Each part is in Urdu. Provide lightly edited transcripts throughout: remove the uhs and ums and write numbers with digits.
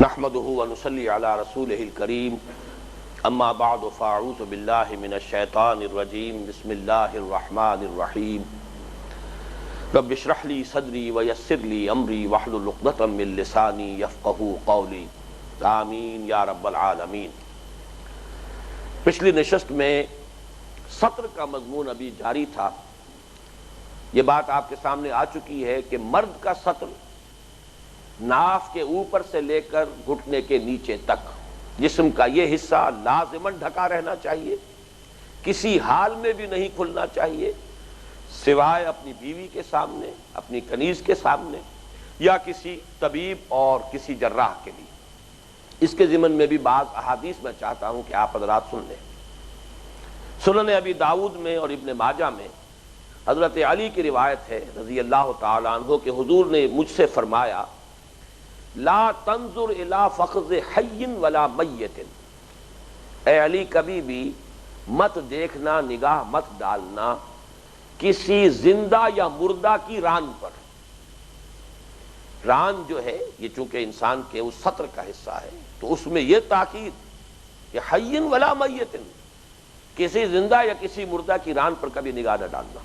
نحمده ونصلي على رسوله الكريم اما بعد فاعوذ بالله من الشيطان الرجيم بسم الله الرحمن الرحيم رب اشرح لي صدري ويسر لي امري واحلل عقدة من لساني يفقهوا قولي آمین یا رب العالمین۔ پچھلی نشست میں سطر کا مضمون ابھی جاری تھا۔ یہ بات آپ کے سامنے آ چکی ہے کہ مرد کا سطر ناف کے اوپر سے لے کر گھٹنے کے نیچے تک جسم کا یہ حصہ لازماً ڈھکا رہنا چاہیے، کسی حال میں بھی نہیں کھلنا چاہیے سوائے اپنی بیوی کے سامنے، اپنی کنیز کے سامنے، یا کسی طبیب اور کسی جراح کے لیے۔ اس کے ضمن میں بھی بعض احادیث میں چاہتا ہوں کہ آپ حضرات سن لیں۔ سنن ابی داؤد میں اور ابن ماجہ میں حضرت علی کی روایت ہے رضی اللہ تعالی عنہ کہ حضور نے مجھ سے فرمایا لا تنظر الی فخذ حی ولا میت، اے علی کبھی بھی مت دیکھنا، نگاہ مت ڈالنا کسی زندہ یا مردہ کی ران پر۔ ران جو ہے یہ چونکہ انسان کے اس سطر کا حصہ ہے تو اس میں یہ تاکید کہ حی ولا میت، کسی زندہ یا کسی مردہ کی ران پر کبھی نگاہ نہ ڈالنا۔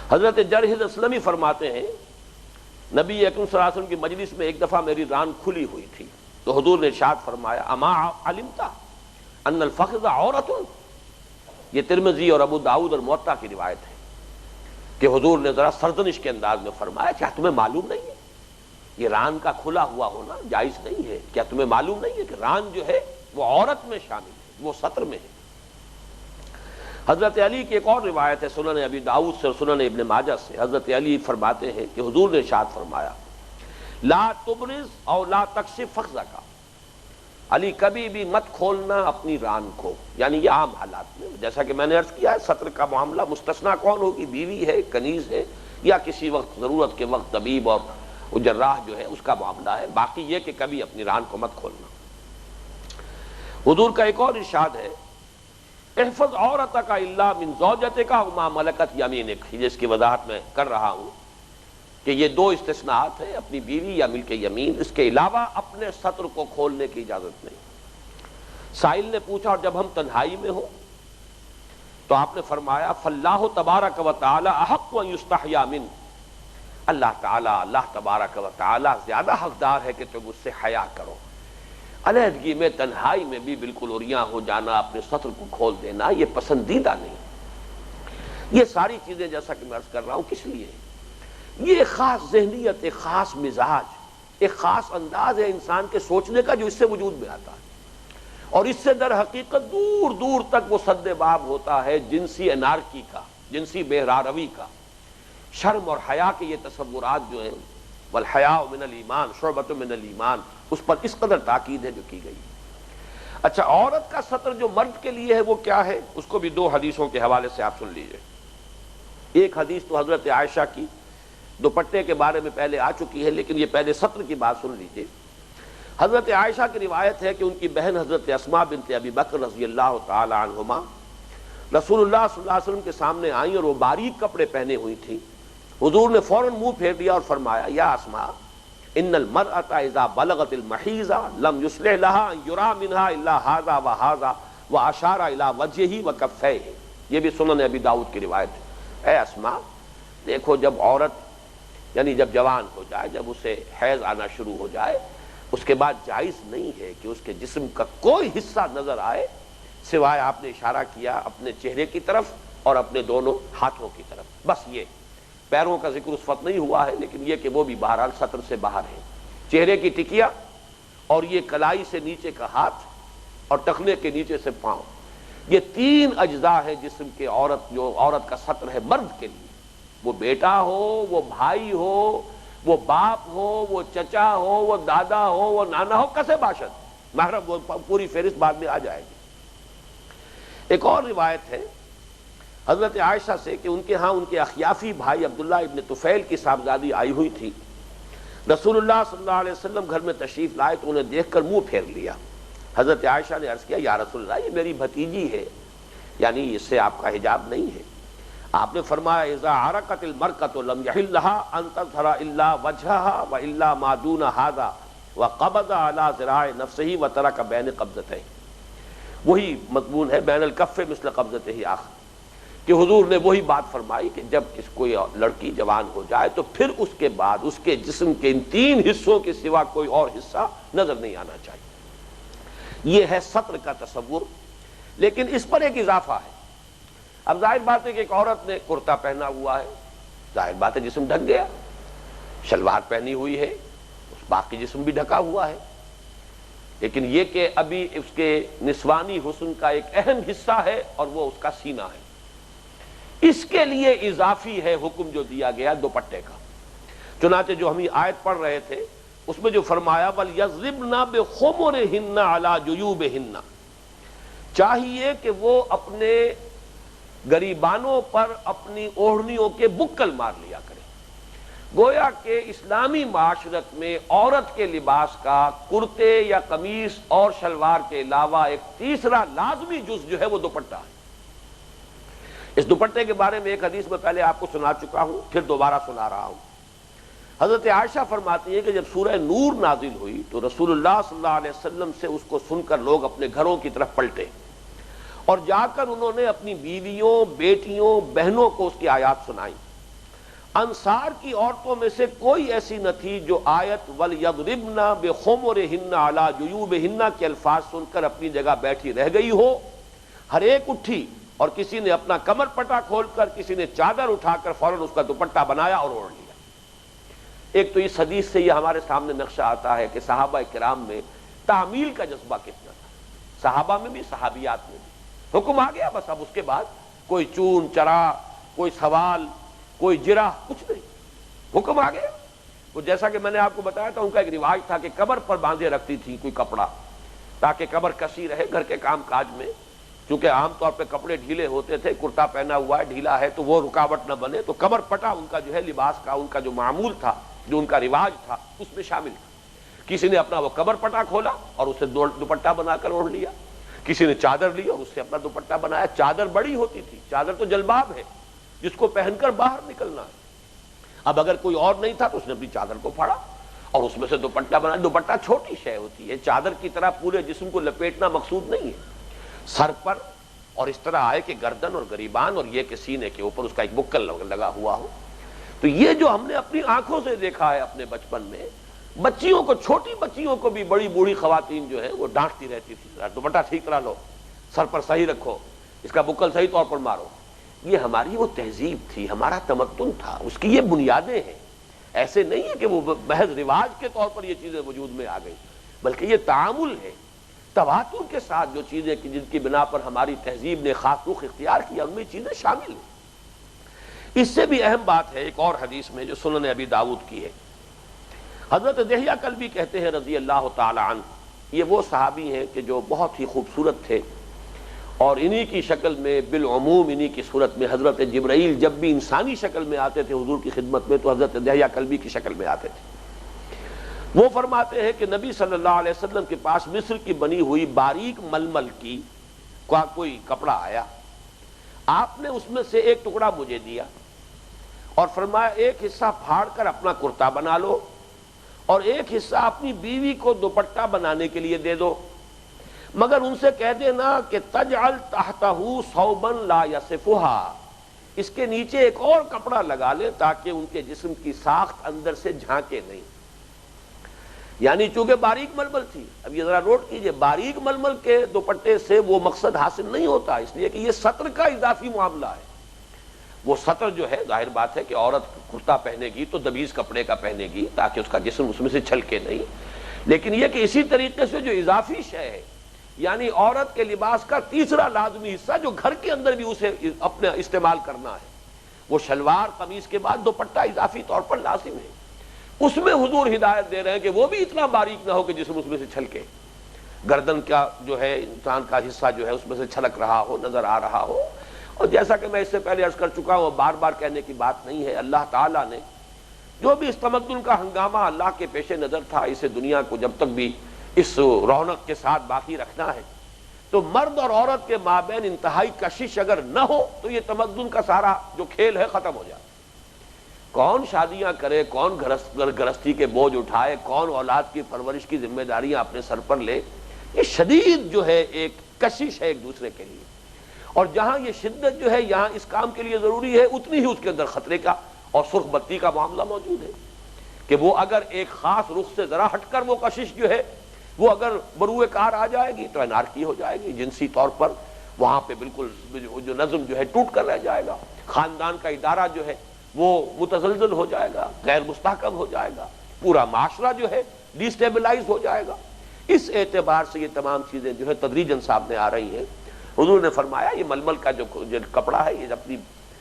حضرت جرح اسلمی فرماتے ہیں نبی اکرم صلی اللہ علیہ وسلم کی مجلس میں ایک دفعہ میری ران کھلی ہوئی تھی تو حضور نے ارشاد فرمایا اما علمت ان الفخذ عورت، یہ ترمذی اور ابو داؤد اور موطا کی روایت ہے کہ حضور نے ذرا سرزنش کے انداز میں فرمایا کیا تمہیں معلوم نہیں ہے یہ ران کا کھلا ہوا ہونا جائز نہیں ہے؟ کیا تمہیں معلوم نہیں ہے کہ ران جو ہے وہ عورت میں شامل ہے، وہ سطر میں ہے؟ حضرت علی کی ایک اور روایت ہے سنن ابی داؤد سے اور سنن ابن ماجہ سے، حضرت علی فرماتے ہیں کہ حضور نے ارشاد فرمایا لا تبرز او لا تکشف فخذک، علی کبھی بھی مت کھولنا اپنی ران کو، یعنی یہ عام حالات میں، جیسا کہ میں نے عرض کیا ہے سطر کا معاملہ مستثنیٰ کون ہوگی؟ بیوی ہے، کنیز ہے، یا کسی وقت ضرورت کے وقت طبیب اور جراح جو ہے اس کا معاملہ ہے، باقی یہ کہ کبھی اپنی ران کو مت کھولنا۔ حضور کا ایک اور ارشاد ہے احفظ عورتک الا من زوجتک وما ملکت یمینک، جس کی وضاحت میں کر رہا ہوں کہ یہ دو استثناءات ہیں، اپنی بیوی یا ملک یمین، اس کے علاوہ اپنے سطر کو کھولنے کی اجازت نہیں۔ سائل نے پوچھا اور جب ہم تنہائی میں ہوں تو آپ نے فرمایا فاللہ تبارک و تعالی احق ان یستحیا منہ، اللہ تبارک و تعالی زیادہ حقدار ہے کہ تم اس سے حیا کرو۔ علیحدگی میں تنہائی میں بھی بالکل عریاں ہو جانا، اپنے سطر کو کھول دینا یہ پسندیدہ نہیں۔ یہ ساری چیزیں جیسا کہ میں عرض کر رہا ہوں کس لیے؟ یہ ایک خاص ذہنیت، ایک خاص مزاج، ایک خاص انداز ہے انسان کے سوچنے کا جو اس سے وجود میں آتا ہے، اور اس سے در حقیقت دور دور تک وہ سد باب ہوتا ہے جنسی انارکی کا، جنسی بہراروی کا، شرم اور حیا کے یہ تصورات جو ہیں والحیاء من الایمان شعبۃ من الایمان، اس پر اس قدر تاکید ہے جو کی گئی۔ اچھا، عورت کا سطر جو مرد کے لیے ہے وہ کیا ہے؟ اس کو بھی دو حدیثوں کے حوالے سے آپ سن لیجئے۔ ایک حدیث تو حضرت عائشہ کی دوپٹے کے بارے میں پہلے آ چکی ہے، لیکن یہ پہلے سطر کی بات سن لیجئے۔ حضرت عائشہ کی روایت ہے کہ ان کی بہن حضرت اسماء بنت ابی بکر رضی اللہ تعالی عنہما رسول اللہ صلی اللہ علیہ وسلم کے سامنے آئیں اور وہ باریک کپڑے پہنے ہوئی تھیں۔ حضور نے فوراً منہ پھیر دیا اور فرمایا یا اسماء ان المرأة اذا بلغت المحیض لم یصلح لها ان یرا منها الا هذا وهذا واشار الى وجهه وکفیه، یہ بھی سنن ابی داؤد کی روایت ہے۔ اے اسماء دیکھو، جب عورت یعنی جب جوان ہو جائے، جب اسے حیض آنا شروع ہو جائے، اس کے بعد جائز نہیں ہے کہ اس کے جسم کا کوئی حصہ نظر آئے سوائے آپ نے اشارہ کیا اپنے چہرے کی طرف اور اپنے دونوں ہاتھوں کی طرف، بس یہ پیروں کا ذکر اس وقت نہیں ہوا ہے، لیکن یہ کہ وہ بھی بہرحال سطر سے باہر ہے۔ چہرے کی ٹکیا اور یہ کلائی سے نیچے کا ہاتھ اور ٹخنے کے نیچے سے پاؤں، یہ تین اجزاء ہیں جسم کے عورت، جو عورت کا سطر ہے مرد کے لیے، وہ بیٹا ہو، وہ بھائی ہو، وہ باپ ہو، وہ چچا ہو، وہ دادا ہو، وہ نانا ہو، کسے باشد محرم، وہ پوری فہرست بعد میں آ جائے گی۔ ایک اور روایت ہے حضرت عائشہ سے کہ ان کے ہاں ان کے اخیافی بھائی عبداللہ ابن طفیل کی صاحبزادی آئی ہوئی تھی۔ رسول اللہ صلی اللہ علیہ وسلم گھر میں تشریف لائے تو انہیں دیکھ کر منہ پھیر لیا۔ حضرت عائشہ نے عرض کیا یا رسول اللہ یہ میری بھتیجی ہے، یعنی اس سے آپ کا حجاب نہیں ہے۔ آپ نے فرمایا اذا عرقت المرأة لم يحل لها ان تظهر الا وجهها والا ما دون هذا وقبض علی ذراع نفسہ وترک بین قبضتین، وہی مضمون ہے بین الکف مثل قبضتہ آخر، کہ حضور نے وہی بات فرمائی کہ جب کوئی لڑکی جوان ہو جائے تو پھر اس کے بعد اس کے جسم کے ان تین حصوں کے سوا کوئی اور حصہ نظر نہیں آنا چاہیے۔ یہ ہے سطر کا تصور، لیکن اس پر ایک اضافہ ہے۔ اب ظاہر بات ہے کہ ایک عورت نے کرتا پہنا ہوا ہے، ظاہر بات ہے جسم ڈھک گیا، شلوار پہنی ہوئی ہے، اس باقی جسم بھی ڈھکا ہوا ہے، لیکن یہ کہ ابھی اس کے نسوانی حسن کا ایک اہم حصہ ہے اور وہ اس کا سینہ ہے، اس کے لیے اضافی ہے حکم جو دیا گیا دوپٹے کا۔ چنانچہ جو ہم یہ آیت پڑھ رہے تھے اس میں جو فرمایا وَلْيَضْرِبْنَ بِخُمُرِهِنَّ عَلَى جُيُوبِهِنَّ، چاہیے کہ وہ اپنے گریبانوں پر اپنی اوڑھنیوں کے بکل مار لیا کرے۔ گویا کہ اسلامی معاشرت میں عورت کے لباس کا کرتے یا قمیص اور شلوار کے علاوہ ایک تیسرا لازمی جز جو ہے وہ دوپٹہ ہے۔ اس دوپٹے کے بارے میں ایک حدیث میں پہلے آپ کو سنا چکا ہوں، پھر دوبارہ سنا رہا ہوں۔ حضرت عائشہ فرماتی ہے کہ جب سورہ نور نازل ہوئی تو رسول اللہ صلی اللہ علیہ وسلم سے اس کو سن کر لوگ اپنے گھروں کی طرف پلٹے اور جا کر انہوں نے اپنی بیویوں، بیٹیوں، بہنوں کو اس کی آیات سنائی۔ انصار کی عورتوں میں سے کوئی ایسی نہ تھی جو آیت وَلْيَضْرِبْنَ بِخُمُرِهِنَّ عَلَى جُيُوبِهِنَّ کے الفاظ سن کر اپنی جگہ بیٹھی رہ گئی ہو۔ ہر ایک اٹھی اور کسی نے اپنا کمر پٹا کھول کر، کسی نے چادر اٹھا کر فوراً اس کا دوپٹہ بنایا اور اوڑھ لیا۔ ایک تو اس حدیث سے یہ ہمارے سامنے نقشہ آتا ہے کہ صحابہ کرام میں تعمیل کا جذبہ کتنا تھا، صحابہ میں بھی صحابیات میں بھی۔ حکم آ گیا بس، اب اس کے بعد کوئی چون چرا، کوئی سوال، کوئی جرح، کچھ نہیں، حکم آ گیا۔ وہ جیسا کہ میں نے آپ کو بتایا تھا ان کا ایک رواج تھا کہ کمر پر باندھے رکھتی تھی کوئی کپڑا تاکہ کمر کسی رہے گھر کے کام کاج میں، چونکہ عام طور پہ کپڑے ڈھیلے ہوتے تھے، کرتا پہنا ہوا ہے ڈھیلا ہے تو وہ رکاوٹ نہ بنے، تو کمر پٹا ان کا جو ہے لباس کا، ان کا جو معمول تھا، جو ان کا رواج تھا اس میں شامل تھا۔ کسی نے اپنا وہ کمر پٹا کھولا اور اسے دوپٹہ بنا کر اوڑھ لیا، کسی نے چادر لی اور اس سے اپنا دوپٹہ بنایا۔ چادر بڑی ہوتی تھی، چادر تو جلباب ہے جس کو پہن کر باہر نکلنا ہے۔ اب اگر کوئی اور نہیں تھا تو اس نے اپنی چادر کو پھاڑا اور اس میں سے دوپٹہ بنایا۔ دوپٹہ چھوٹی شے ہوتی ہے، چادر کی طرح پورے جسم کو لپیٹنا مقصود نہیں ہے، سر پر اور اس طرح آئے کہ گردن اور گریبان اور یہ کہ سینے کے اوپر اس کا ایک بکل لگا ہوا ہو۔ تو یہ جو ہم نے اپنی آنکھوں سے دیکھا ہے اپنے بچپن میں، بچیوں کو، چھوٹی بچیوں کو بھی بڑی بوڑھی خواتین جو ہے وہ ڈانٹتی رہتی تھی، دوپٹہ ٹھیک طرح لو، سر پر صحیح رکھو، اس کا بکل صحیح طور پر مارو۔ یہ ہماری وہ تہذیب تھی، ہمارا تمدن تھا، اس کی یہ بنیادیں ہیں۔ ایسے نہیں ہے کہ وہ محض رواج کے طور پر یہ چیزیں وجود میں آ گئی، بلکہ یہ تعامل ہے تواتر کے ساتھ، جو چیزیں کہ جن کی بنا پر ہماری تہذیب نے خاص رخ اختیار کیا ان میں چیزیں شامل ہیں۔ اس سے بھی اہم بات ہے ایک اور حدیث میں جو سنن ابی داؤد کی ہے، حضرت دحیہ کلبی کہتے ہیں رضی اللہ تعالی عنہ، یہ وہ صحابی ہیں کہ جو بہت ہی خوبصورت تھے اور انہی کی شکل میں، بالعموم انہی کی صورت میں حضرت جبرائیل جب بھی انسانی شکل میں آتے تھے حضور کی خدمت میں تو حضرت دحیہ کلبی کی شکل میں آتے تھے۔ وہ فرماتے ہیں کہ نبی صلی اللہ علیہ وسلم کے پاس مصر کی بنی ہوئی باریک ململ کی کوئی کپڑا آیا، آپ نے اس میں سے ایک ٹکڑا مجھے دیا اور فرمایا ایک حصہ پھاڑ کر اپنا کرتا بنا لو اور ایک حصہ اپنی بیوی کو دوپٹہ بنانے کے لیے دے دو، مگر ان سے کہہ دینا کہ تجعل تحتہ ثوبا لا یصفھا، اس کے نیچے ایک اور کپڑا لگا لے تاکہ ان کے جسم کی ساخت اندر سے جھانکے نہیں۔ یعنی چونکہ باریک ململ تھی، اب یہ ذرا نوٹ کیجئے، باریک ململ کے دوپٹے سے وہ مقصد حاصل نہیں ہوتا، اس لیے کہ یہ سطر کا اضافی معاملہ ہے۔ وہ سطر جو ہے ظاہر بات ہے کہ عورت کرتا پہنے گی تو دبیز کپڑے کا پہنے گی تاکہ اس کا جسم اس میں سے چھلکے نہیں، لیکن یہ کہ اسی طریقے سے جو اضافی شے ہے، یعنی عورت کے لباس کا تیسرا لازمی حصہ جو گھر کے اندر بھی اسے اپنے استعمال کرنا ہے، وہ شلوار قمیص کے بعد دوپٹہ اضافی طور پر لازم ہے۔ اس میں حضور ہدایت دے رہے ہیں کہ وہ بھی اتنا باریک نہ ہو کہ جسم اس میں سے چھلکے، گردن کا جو ہے انسان کا حصہ جو ہے اس میں سے چھلک رہا ہو، نظر آ رہا ہو۔ اور جیسا کہ میں اس سے پہلے عرض کر چکا ہوں، بار بار کہنے کی بات نہیں ہے، اللہ تعالیٰ نے جو بھی اس تمدن کا ہنگامہ اللہ کے پیش نظر تھا، اسے دنیا کو جب تک بھی اس رونق کے ساتھ باقی رکھنا ہے تو مرد اور عورت کے مابین انتہائی کشش اگر نہ ہو تو یہ تمدن کا سارا جو کھیل ہے ختم ہو جائے۔ کون شادیاں کرے، کون گرہستی کے بوجھ اٹھائے، کون اولاد کی پرورش کی ذمہ داریاں اپنے سر پر لے. یہ شدید جو ہے ایک کشش ہے ایک دوسرے کے لیے، اور جہاں یہ شدت جو ہے یہاں اس کام کے لیے ضروری ہے، اتنی ہی اس کے اندر خطرے کا اور سرخ بتی کا معاملہ موجود ہے کہ وہ اگر ایک خاص رخ سے ذرا ہٹ کر وہ کشش جو ہے وہ اگر بروئے کار آ جائے گی تو انارکی ہو جائے گی، جنسی طور پر وہاں پہ بالکل جو نظم جو ہے ٹوٹ کر رہ جائے گا، خاندان کا ادارہ جو ہے وہ متزلزل ہو جائے گا، غیر مستحکم ہو جائے گا، پورا معاشرہ جو ہے ڈیسٹیبلائز ہو جائے گا. اس اعتبار سے یہ تمام چیزیں جو ہے تدریجاً سامنے آ رہی ہیں. حضور نے فرمایا یہ ململ کا جو کپڑا ہے یہ اپنی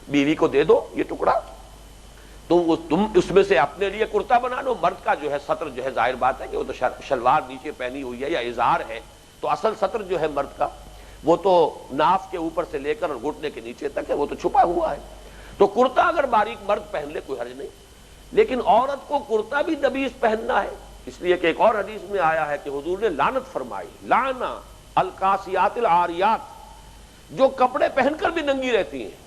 بیوی کو دے دو، یہ ٹکڑا تم اس میں سے اپنے لیے کرتا بنا لو. مرد کا جو ہے سطر جو ہے ظاہر بات ہے کہ وہ تو شلوار نیچے پہنی ہوئی ہے یا ازار ہے، تو اصل سطر جو ہے مرد کا وہ تو ناف کے اوپر سے لے کر اور گھٹنے کے نیچے تک ہے، وہ تو چھپا ہوا ہے. تو کرتا اگر باریک مرد پہن لے کوئی حرج نہیں، لیکن عورت کو کرتا بھی دبیس پہننا ہے، اس لیے کہ ایک اور حدیث میں آیا ہے کہ حضور نے لعنت فرمائی، لعنا القاسیات العاریات، جو کپڑے پہن کر بھی ننگی رہتی ہیں.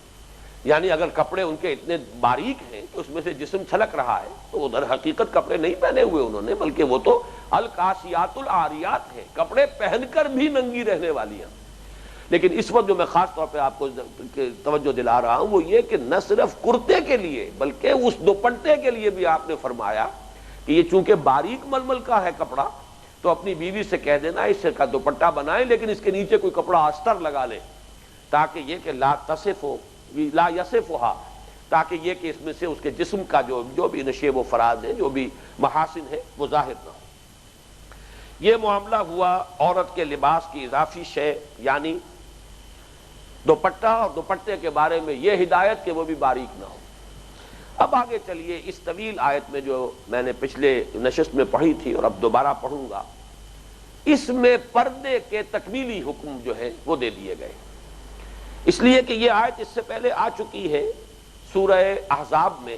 یعنی اگر کپڑے ان کے اتنے باریک ہیں کہ اس میں سے جسم چھلک رہا ہے تو وہ در حقیقت کپڑے نہیں پہنے ہوئے انہوں نے، بلکہ وہ تو القاسیات العاریات ہیں، کپڑے پہن کر بھی ننگی رہنے والی ہیں. لیکن اس وقت جو میں خاص طور پہ آپ کو توجہ دلا رہا ہوں وہ یہ کہ نہ صرف کرتے کے لیے بلکہ اس دوپٹے کے لیے بھی آپ نے فرمایا کہ یہ چونکہ باریک ململ کا ہے کپڑا تو اپنی بیوی سے کہہ دینا اس کا دوپٹہ بنائیں، لیکن اس کے نیچے کوئی کپڑا استر لگا لے، تاکہ یہ کہ لا یصفھا، تاکہ یہ کہ اس میں سے اس کے جسم کا جو بھی نشیب و فراز ہے، جو بھی محاسن ہے وہ ظاہر نہ ہو. یہ معاملہ ہوا عورت کے لباس کی اضافی شے یعنی دوپٹہ، اور دوپٹے کے بارے میں یہ ہدایت کہ وہ بھی باریک نہ ہو. اب آگے چلیے اس طویل آیت میں جو میں نے پچھلے نشست میں پڑھی تھی اور اب دوبارہ پڑھوں گا، اس میں پردے کے تکمیلی حکم جو ہے وہ دے دیے گئے. اس لیے کہ یہ آیت اس سے پہلے آ چکی ہے سورہ احزاب میں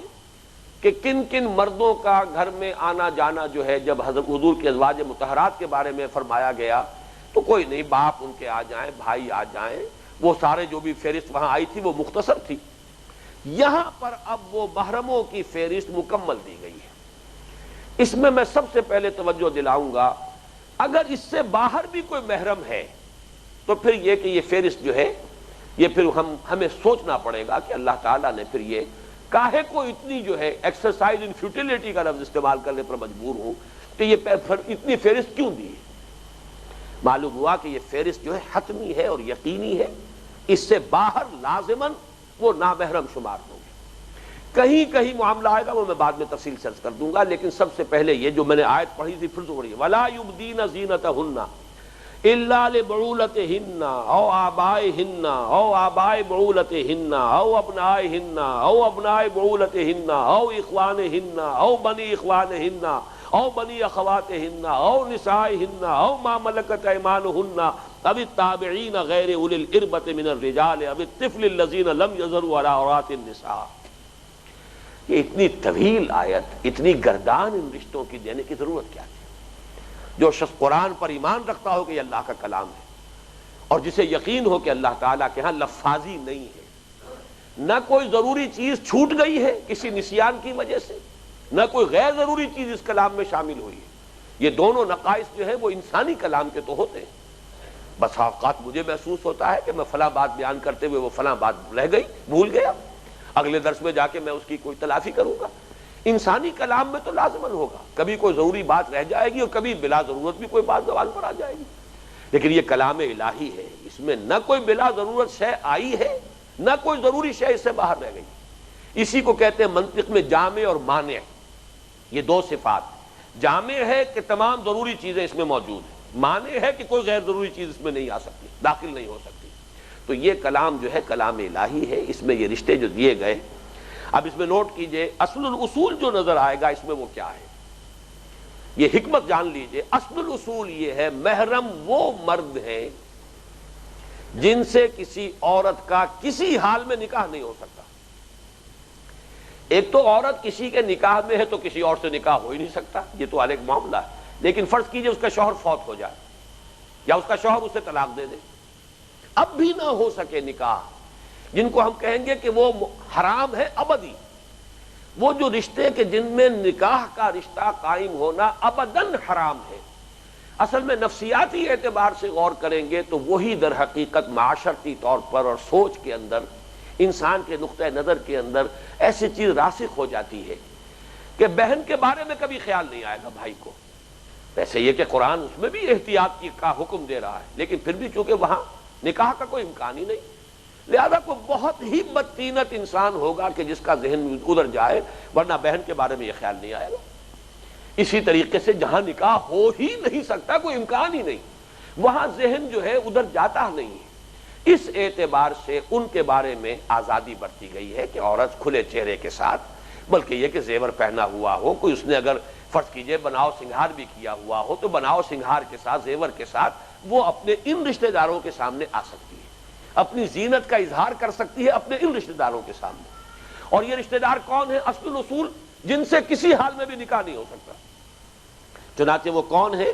کہ کن کن مردوں کا گھر میں آنا جانا جو ہے جب حضرت حضور کے ازواج مطہرات کے بارے میں فرمایا گیا تو کوئی نہیں، باپ ان کے آ جائیں، بھائی آ جائیں، وہ سارے جو بھی فہرست وہاں آئی تھی وہ مختصر تھی. یہاں پر اب وہ محرموں کی فہرست مکمل دی گئی ہے. اس میں سب سے پہلے توجہ دلاؤں گا اگر اس سے باہر بھی کوئی محرم ہے تو پھر یہ کہ یہ فہرست جو ہے یہ پھر ہمیں سوچنا پڑے گا کہ اللہ تعالیٰ نے پھر یہ کاہے کو اتنی جو ہے ایکسرسائز ان فیوٹیلیٹی کا لفظ استعمال کرنے پر مجبور ہوں کہ یہ اتنی فہرست کیوں دی ہے. معلوم ہوا کہ یہ فہرست جو ہے حتمی ہے اور یقینی ہے، اس سے باہر لازماً وہ نامحرم شمار ہوں گے. کہیں کہیں معاملہ آئے گا وہ میں بعد میں تفصیل سے عرض کر دوں گا، لیکن سب سے پہلے یہ جو میں نے آیت پڑھی تھی پھر تو پڑھی وَلَا يُبْدِينَ زِينَتَهُنَّ إِلَّا لِبُعُولَتِهِنَّ أَوْ آبَائِهِنَّ أَوْ آبَاءِ بُعُولَتِهِنَّ أَوْ أَبْنَائِهِنَّ أَوْ أَبْنَاءِ بُعُولَتِهِنَّ أَوْ إِخْوَانِهِنَّ أَوْ بَنِي إِخْوَانِهِنَّ أَوْ بَنِي أَخَوَاتِهِنَّ أَوْ نِسَائِهِنَّ أَوْ مَا مَلَكَتْ أَيْمَانُهُنَّ أَوِ التَّابِعِينَ غَيْرِ أُولِي الْإِرْبَةِ مِنَ الرِّجَالِ أَوِ الطِّفْلِ الَّذِينَ لَمْ يَظْهَرُوا عَلَى عَوْرَاتِ النِّسَاءِ. یہ اتنی طویل آیت اتنی گردان ان رشتوں کی دینے کی ضرورت کیا تھی؟ جو شخص قرآن پر ایمان رکھتا ہو کہ یہ اللہ کا کلام ہے اور جسے یقین ہو کہ اللہ تعالیٰ کے ہاں لفاظی نہیں ہے، نہ کوئی ضروری چیز چھوٹ گئی ہے کسی نسیان کی وجہ سے، نہ کوئی غیر ضروری چیز اس کلام میں شامل ہوئی ہے. یہ دونوں نقائص جو ہے وہ انسانی کلام کے تو ہوتے ہیں. بس اوقات مجھے محسوس ہوتا ہے کہ میں فلاں بات بیان کرتے ہوئے وہ فلاں بات رہ گئی، بھول گیا، اگلے درس میں جا کے میں اس کی کوئی تلافی کروں گا. انسانی کلام میں تو لازماً ہوگا، کبھی کوئی ضروری بات رہ جائے گی اور کبھی بلا ضرورت بھی کوئی بات زبان پر آ جائے گی. لیکن یہ کلام الہی ہے، اس میں نہ کوئی بلا ضرورت شے آئی ہے نہ کوئی ضروری شے اس سے باہر رہ گئی. اسی کو کہتے ہیں منطق میں جامع اور مانع. یہ دو صفات، جامع ہے کہ تمام ضروری چیزیں اس میں موجود ہیں، مانع ہے کہ کوئی غیر ضروری چیز اس میں نہیں آ سکتی، داخل نہیں ہو سکتی. تو یہ کلام جو ہے کلام الہی ہے، اس میں یہ رشتے جو دیے گئے. اب اس میں نوٹ کیجئے اصل الاصول جو نظر آئے گا اس میں وہ کیا ہے، یہ حکمت جان لیجئے. اصل الاصول یہ ہے محرم وہ مرد ہیں جن سے کسی عورت کا کسی حال میں نکاح نہیں ہو سکتا. ایک تو عورت کسی کے نکاح میں ہے تو کسی اور سے نکاح ہو ہی نہیں سکتا، یہ تو الگ معاملہ ہے. لیکن فرض کیجئے اس کا شوہر فوت ہو جائے یا اس کا شوہر اسے طلاق دے دے، اب بھی نہ ہو سکے نکاح، جن کو ہم کہیں گے کہ وہ حرام ہے ابدی، وہ جو رشتے کہ جن میں نکاح کا رشتہ قائم ہونا ابداً حرام ہے، اصل میں نفسیاتی اعتبار سے غور کریں گے تو وہی در حقیقت معاشرتی طور پر اور سوچ کے اندر، انسان کے نقطہ نظر کے اندر ایسی چیز راسخ ہو جاتی ہے کہ بہن کے بارے میں کبھی خیال نہیں آئے گا بھائی کو. ویسے یہ کہ قرآن اس میں بھی احتیاط کا حکم دے رہا ہے، لیکن پھر بھی چونکہ وہاں نکاح کا کوئی امکان ہی نہیں، لہذا کوئی بہت ہی بدطینت انسان ہوگا کہ جس کا ذہن ادھر جائے، ورنہ بہن کے بارے میں یہ خیال نہیں آئے گا. اسی طریقے سے جہاں نکاح ہو ہی نہیں سکتا، کوئی امکان ہی نہیں، وہاں ذہن جو ہے ادھر جاتا نہیں ہے. اس اعتبار سے ان کے بارے میں آزادی برتی گئی ہے کہ عورت کھلے چہرے کے ساتھ، بلکہ یہ کہ زیور پہنا ہوا ہو، کوئی اس نے اگر فرض کیجئے بناؤ سنگھار بھی کیا ہوا ہو تو بناؤ سنگھار کے ساتھ، زیور کے ساتھ وہ اپنے ان رشتہ داروں کے سامنے آ سکتی ہے، اپنی زینت کا اظہار کر سکتی ہے اپنے ان رشتہ داروں کے سامنے. اور یہ رشتہ دار کون ہیں؟ اصل الاصول جن سے کسی حال میں بھی نکاح نہیں ہو سکتا. چنانچہ وہ کون ہے؟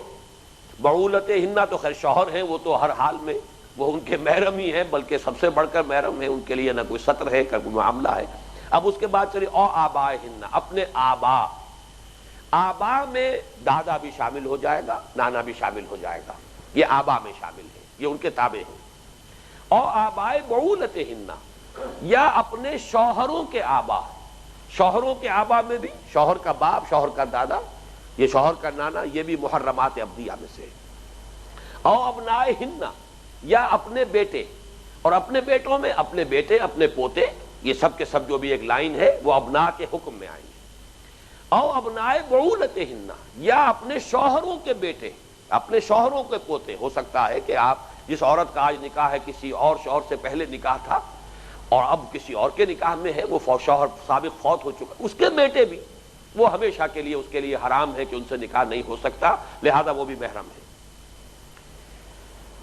بعولت ہنہ تو خیر شوہر ہیں، وہ تو ہر حال میں وہ ان کے محرم ہی ہیں، بلکہ سب سے بڑھ کر محرم ہے، ان کے لیے نہ کوئی سطر ہے نہ کوئی معاملہ ہے. اب اس کے بعد چلیے او آبائے ہنہ، اپنے آبا. آبا میں دادا بھی شامل ہو جائے گا، نانا بھی شامل ہو جائے گا، یہ آبا میں شامل ہے، یہ ان کے تابع ہیں. او آبائے بعولت ہنہ، یا اپنے شوہروں کے آبا. شوہروں کے آبا میں بھی شوہر کا باپ، شوہر کا دادا، یہ شوہر کا نانا، یہ بھی محرمات ابدیہ میں سے. او ابنائے ہنہ، یا اپنے بیٹے، اور اپنے بیٹوں میں اپنے بیٹے، اپنے پوتے، یہ سب کے سب جو بھی ایک لائن ہے وہ ابنا کے حکم میں آئیں گے. او ابنائے بعولت ہنہ، یا اپنے شوہروں کے بیٹے، اپنے شوہروں کے پوتے. ہو سکتا ہے کہ آپ جس عورت کا آج نکاح ہے کسی اور شوہر سے پہلے نکاح تھا اور اب کسی اور کے نکاح میں ہے، وہ شوہر سابق فوت ہو چکا، اس کے بیٹے بھی وہ ہمیشہ کے لیے اس کے لیے حرام ہے کہ ان سے نکاح نہیں ہو سکتا، لہذا وہ بھی محرم ہے.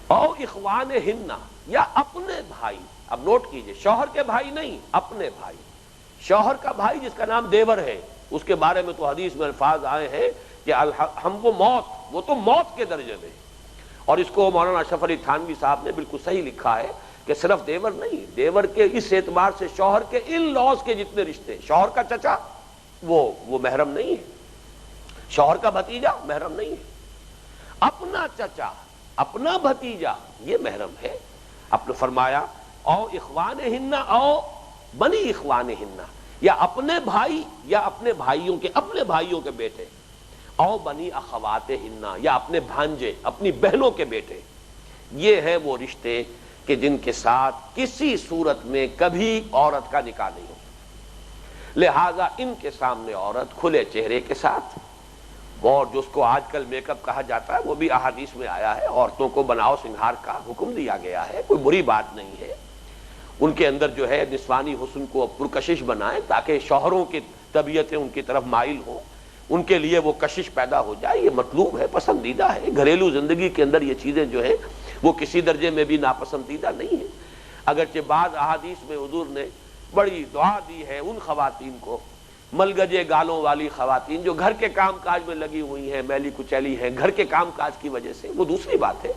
او اخوان ہنہ، یا اپنے بھائی. اب نوٹ کیجئے، شوہر کے بھائی نہیں، اپنے بھائی. شوہر کا بھائی جس کا نام دیور ہے، اس کے بارے میں تو حدیث میں الفاظ آئے ہیں کہ ہم وہ موت، وہ تو موت کے درجے میں. اور اس کو مولانا اشرف علی تھانوی صاحب نے بالکل صحیح لکھا ہے کہ صرف دیور نہیں، دیور کے اس اعتبار سے شوہر کے ان لاز کے جتنے رشتے، شوہر کا چچا وہ محرم نہیں ہے، شوہر کا بھتیجا محرم نہیں ہے، اپنا چچا، اپنا بھتیجا یہ محرم ہے. آپ نے فرمایا او اخوان ہنہ او بنی اخوان ہنہ، یا اپنے بھائی یا اپنے بھائیوں کے اپنے بھائیوں کے بیٹے. او بنی اخوات ہنہ، یا اپنے بھانجے، اپنی بہنوں کے بیٹے. یہ ہے وہ رشتے کہ جن کے ساتھ کسی صورت میں کبھی عورت کا نکاح نہیں ہو سکتا، لہذا ان کے سامنے عورت کھلے چہرے کے ساتھ، اور جس کو آج کل میک اپ کہا جاتا ہے وہ بھی احادیث میں آیا ہے، عورتوں کو بناؤ سنگھار کا حکم دیا گیا ہے، کوئی بری بات نہیں ہے. ان کے اندر جو ہے نسوانی حسن کو پرکشش بنائیں تاکہ شوہروں کی طبیعتیں ان کی طرف مائل ہوں، ان کے لیے وہ کشش پیدا ہو جائے، یہ مطلوب ہے، پسندیدہ ہے. گھریلو زندگی کے اندر یہ چیزیں جو ہے وہ کسی درجے میں بھی ناپسندیدہ نہیں ہے. اگرچہ بعض احادیث میں حضور نے بڑی دعا دی ہے ان خواتین کو، ملگجے گالوں والی خواتین جو گھر کے کام کاج میں لگی ہوئی ہیں، میلی کچیلی ہیں گھر کے کام کاج کی وجہ سے، وہ دوسری بات ہے.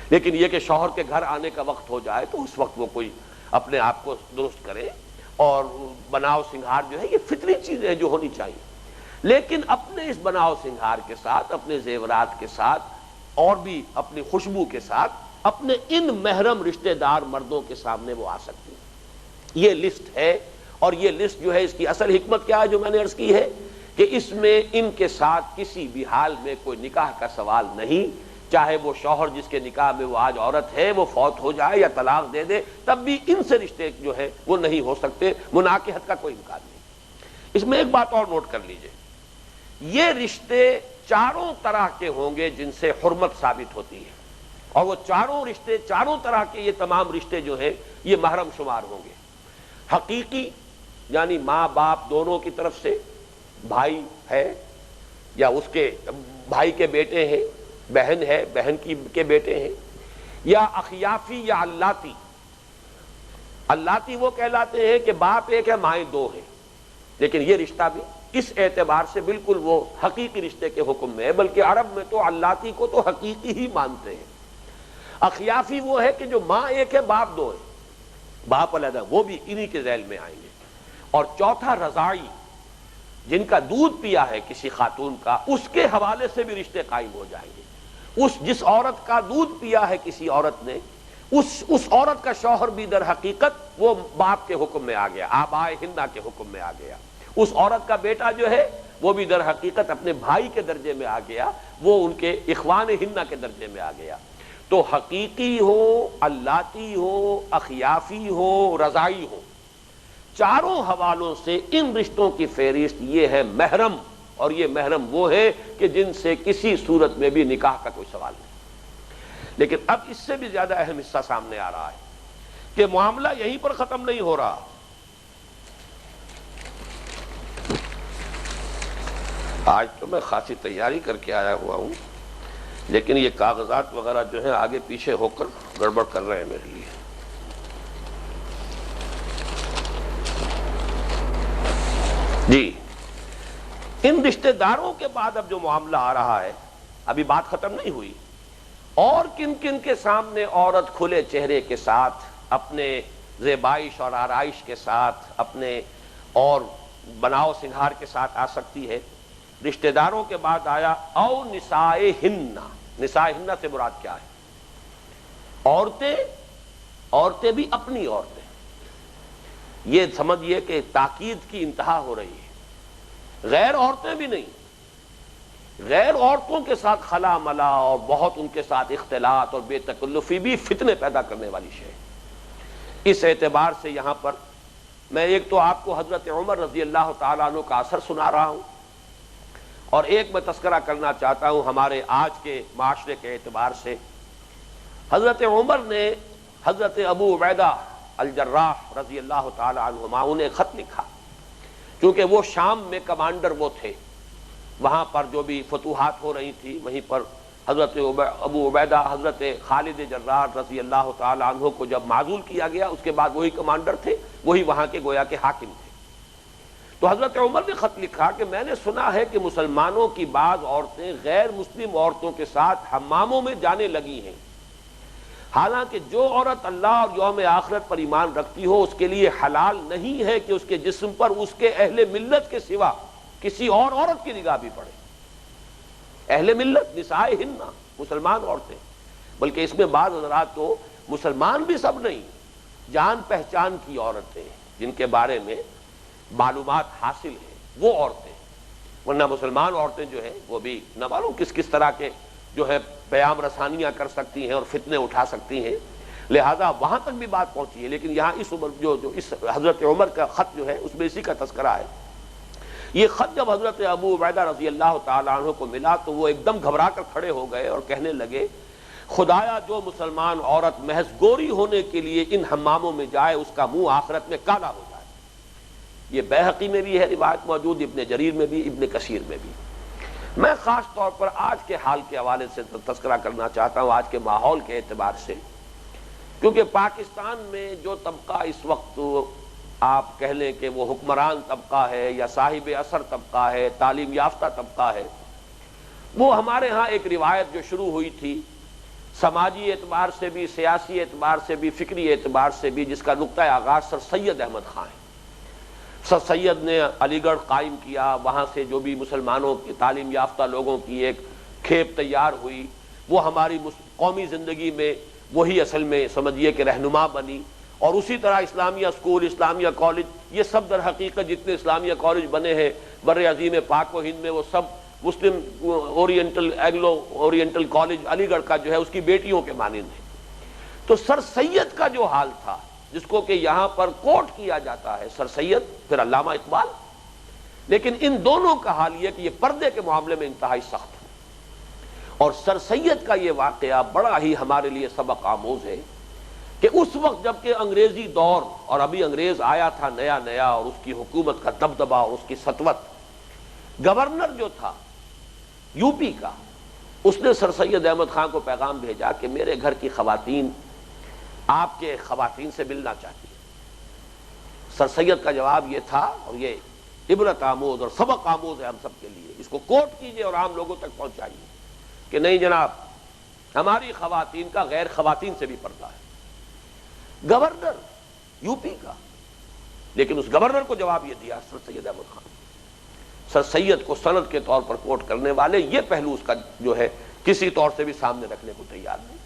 لیکن یہ کہ شوہر کے گھر آنے کا وقت ہو جائے تو اس وقت وہ کوئی اپنے آپ کو درست کرے اور بناؤ سنگھار جو ہے یہ فطری چیزیں جو ہونی چاہیے. لیکن اپنے اس بناؤ سنگھار کے ساتھ، اپنے زیورات کے ساتھ، اور بھی اپنی خوشبو کے ساتھ اپنے ان محرم رشتہ دار مردوں کے سامنے وہ آ سکتی ہے. یہ لسٹ ہے، اور یہ لسٹ جو ہے اس کی اصل حکمت کیا ہے جو میں نے عرض کی ہے کہ اس میں ان کے ساتھ کسی بھی حال میں کوئی نکاح کا سوال نہیں، چاہے وہ شوہر جس کے نکاح میں وہ آج عورت ہے وہ فوت ہو جائے یا طلاق دے دے، تب بھی ان سے رشتے جو ہے وہ نہیں ہو سکتے، مناکحت کا کوئی امکان نہیں. اس میں ایک بات اور نوٹ کر لیجئے، یہ رشتے چاروں طرح کے ہوں گے جن سے حرمت ثابت ہوتی ہے، اور وہ چاروں رشتے، چاروں طرح کے یہ تمام رشتے جو ہیں یہ محرم شمار ہوں گے. حقیقی یعنی ماں باپ دونوں کی طرف سے، بھائی ہے یا اس کے بھائی کے بیٹے ہیں، بہن ہے بہن کے بیٹے ہیں، یا اخیافی یا اللاتی. اللاتی وہ کہلاتے ہیں کہ باپ ایک ہے مائیں دو ہیں، لیکن یہ رشتہ بھی اس اعتبار سے بالکل وہ حقیقی رشتے کے حکم میں ہے، بلکہ عرب میں تو اللاتی کو تو حقیقی ہی مانتے ہیں. اخیافی وہ ہے کہ جو ماں ایک ہے باپ دو ہے، باپ علیحدہ، وہ بھی انہی کے ذیل میں آئیں گے. اور چوتھا رضاعی، جن کا دودھ پیا ہے کسی خاتون کا، اس کے حوالے سے بھی رشتے قائم ہو جائیں گے۔ جس عورت کا دودھ پیا ہے کسی عورت نے، اس عورت کا شوہر بھی در حقیقت وہ باپ کے حکم میں آ گیا، آبائے ہنہ کے حکم میں آ گیا۔ اس عورت کا بیٹا جو ہے وہ بھی در حقیقت اپنے بھائی کے درجے میں آ گیا، وہ ان کے اخوان ہنہ کے درجے میں آ گیا۔ تو حقیقی ہو، اللاتی ہو، اخیافی ہو، رضائی ہو، چاروں حوالوں سے ان رشتوں کی فہرست یہ ہے محرم، اور یہ محرم وہ ہے کہ جن سے کسی صورت میں بھی نکاح کا کوئی سوال نہیں۔ لیکن اب اس سے بھی زیادہ اہم حصہ سامنے آ رہا ہے کہ معاملہ یہیں پر ختم نہیں ہو رہا۔ آج تو میں خاصی تیاری کر کے آیا ہوا ہوں، لیکن یہ کاغذات وغیرہ جو ہیں آگے پیچھے ہو کر گڑبڑ کر رہے ہیں میرے لیے۔ جی، ان رشتہ داروں کے بعد اب جو معاملہ آ رہا ہے، ابھی بات ختم نہیں ہوئی، اور کن کن کے سامنے عورت کھلے چہرے کے ساتھ، اپنے زیبائش اور آرائش کے ساتھ، اپنے اور بناؤ سنگھار کے ساتھ آ سکتی ہے۔ رشتہ داروں کے بعد آیا او نسائے ہنہ۔ نسائے ہنہ سے مراد کیا ہے؟ عورتیں بھی اپنی عورتیں، یہ سمجھیے کہ تاکید کی انتہا ہو رہی ہے۔ غیر عورتیں بھی نہیں، غیر عورتوں کے ساتھ خلا ملا اور بہت ان کے ساتھ اختلاط اور بے تکلفی بھی فتنے پیدا کرنے والی شے ہے۔ اس اعتبار سے یہاں پر میں ایک تو آپ کو حضرت عمر رضی اللہ تعالیٰ عنہ کا اثر سنا رہا ہوں، اور ایک میں تذکرہ کرنا چاہتا ہوں ہمارے آج کے معاشرے کے اعتبار سے۔ حضرت عمر نے حضرت ابو عبیدہ الجراح رضی اللہ تعالیٰ عنہما انہیں خط لکھا، کیونکہ وہ شام میں کمانڈر وہ تھے، وہاں پر جو بھی فتوحات ہو رہی تھی وہیں پر حضرت ابو عبیدہ حضرت خالد جراح رضی اللہ تعالی عنہ کو جب معزول کیا گیا، اس کے بعد وہی کمانڈر تھے، وہی وہاں کے گویا کے حاکم تھے۔ تو حضرت عمر نے خط لکھا کہ میں نے سنا ہے کہ مسلمانوں کی بعض عورتیں غیر مسلم عورتوں کے ساتھ حماموں میں جانے لگی ہیں، حالانکہ جو عورت اللہ اور یوم آخرت پر ایمان رکھتی ہو اس کے لیے حلال نہیں ہے کہ اس کے جسم پر اس کے اہل ملت کے سوا کسی اور عورت کی نگاہ بھی پڑے۔ اہل ملت نسائے ہنہ، مسلمان عورتیں، بلکہ اس میں بعض حضرات تو مسلمان بھی سب نہیں، جان پہچان کی عورتیں جن کے بارے میں معلومات حاصل ہیں وہ عورتیں، ورنہ مسلمان عورتیں جو ہیں وہ بھی نہ معلوم کس کس طرح کے جو ہے پیام رسانیاں کر سکتی ہیں اور فتنے اٹھا سکتی ہیں، لہذا وہاں تک بھی بات پہنچی ہے۔ لیکن یہاں اس عمر جو اس حضرت عمر کا خط جو ہے اس میں اسی کا تذکرہ ہے۔ یہ خط جب حضرت ابو عبیدہ رضی اللہ تعالیٰ عنہ کو ملا تو وہ ایک دم گھبرا کر کھڑے ہو گئے اور کہنے لگے، خدایا جو مسلمان عورت محض گوری ہونے کے لیے ان حماموں میں جائے اس کا منہ آخرت میں کالا ہو جائے۔ یہ بیہقی میں بھی ہے روایت موجود، ابن جریر میں بھی، ابن کثیر میں بھی۔ میں خاص طور پر آج کے حال کے حوالے سے تذکرہ کرنا چاہتا ہوں، آج کے ماحول کے اعتبار سے، کیونکہ پاکستان میں جو طبقہ اس وقت آپ کہہ لیں کہ وہ حکمران طبقہ ہے یا صاحب اثر طبقہ ہے، تعلیم یافتہ طبقہ ہے، وہ ہمارے ہاں ایک روایت جو شروع ہوئی تھی سماجی اعتبار سے بھی، سیاسی اعتبار سے بھی، فکری اعتبار سے بھی، جس کا نقطہ آغاز سر سید احمد خان ہے۔ سر سید نے علی گڑھ قائم کیا، وہاں سے جو بھی مسلمانوں کی تعلیم یافتہ لوگوں کی ایک کھیپ تیار ہوئی، وہ ہماری قومی زندگی میں وہی اصل میں سمجھیے کہ رہنما بنی، اور اسی طرح اسلامیہ اسکول، اسلامیہ کالج، یہ سب در حقیقت جتنے اسلامیہ کالج بنے ہیں بر عظیم پاک و ہند میں، وہ سب مسلم اورینٹل اینگلو اورینٹل کالج علی گڑھ کا جو ہے اس کی بیٹیوں کے مانند ہے۔ تو سر سید کا جو حال تھا، جس کو کہ یہاں پر کوٹ کیا جاتا ہے، سر سید پھر علامہ اقبال، لیکن ان دونوں کا حال یہ کہ یہ پردے کے معاملے میں انتہائی سخت ہے۔ اور سر سید کا یہ واقعہ بڑا ہی ہمارے لیے سبق آموز ہے کہ اس وقت جب کہ انگریزی دور اور ابھی انگریز آیا تھا نیا نیا، اور اس کی حکومت کا دبدبہ اور اس کی سطوت، گورنر جو تھا یو پی کا، اس نے سر سید احمد خان کو پیغام بھیجا کہ میرے گھر کی خواتین آپ کے خواتین سے ملنا چاہتی ہیں۔ سر سید کا جواب یہ تھا، اور یہ عبرت آموز اور سبق آموز ہے ہم سب کے لیے، اس کو کوٹ کیجئے اور عام لوگوں تک پہنچائیے کہ نہیں جناب، ہماری خواتین کا غیر خواتین سے بھی پردہ ہے۔ گورنر یو پی کا، لیکن اس گورنر کو جواب یہ دیا سر سید احمد خان۔ سر سید کو سند کے طور پر کوٹ کرنے والے یہ پہلو اس کا جو ہے کسی طور سے بھی سامنے رکھنے کو تیار نہیں۔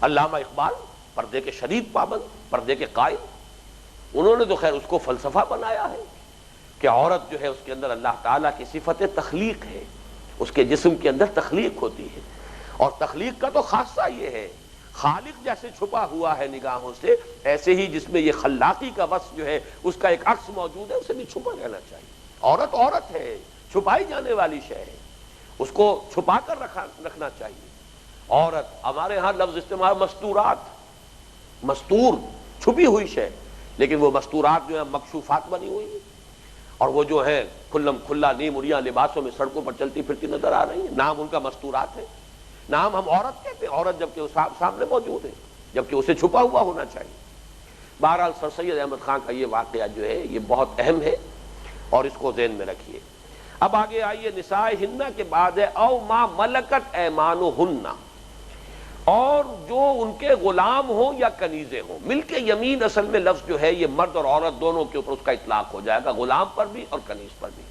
علامہ اقبال پردے کے شدید پابند، پردے کے قائل، انہوں نے تو خیر اس کو فلسفہ بنایا ہے کہ عورت جو ہے اس کے اندر اللہ تعالیٰ کی صفت تخلیق ہے، اس کے جسم کے اندر تخلیق ہوتی ہے، اور تخلیق کا تو خاصہ یہ ہے، خالق جیسے چھپا ہوا ہے نگاہوں سے، ایسے ہی جس میں یہ خلاقی کا وصف جو ہے اس کا ایک عکس موجود ہے، اسے بھی چھپا رہنا چاہیے۔ عورت عورت ہے، چھپائی جانے والی شے ہے، اس کو چھپا کر رکھنا چاہیے۔ عورت ہمارے ہاں لفظ استعمال مستورات، مستور چھپی ہوئی شے، لیکن وہ مستورات جو ہے مکشوفات بنی ہوئی ہیں، اور وہ جو ہے کھلم کھلا نیم اڑیاں لباسوں میں سڑکوں پر چلتی پھرتی نظر آ رہی ہیں، نام ان کا مستورات ہے، نام ہم عورت کہتے ہیں، عورت جبکہ اس سامنے موجود ہے، جبکہ اسے چھپا ہوا ہونا چاہیے۔ بہرحال سر سید احمد خان کا یہ واقعہ جو ہے یہ بہت اہم ہے، اور اس کو ذہن میں رکھیے۔ اب آگے آئیے، نساء ہن کے بعد ہے او ما ملکت ایمانہن، اور جو ان کے غلام ہوں یا کنیزیں ہوں۔ ملک یمین اصل میں لفظ جو ہے یہ مرد اور عورت دونوں کے اوپر اس کا اطلاق ہو جائے گا، غلام پر بھی اور کنیز پر بھی۔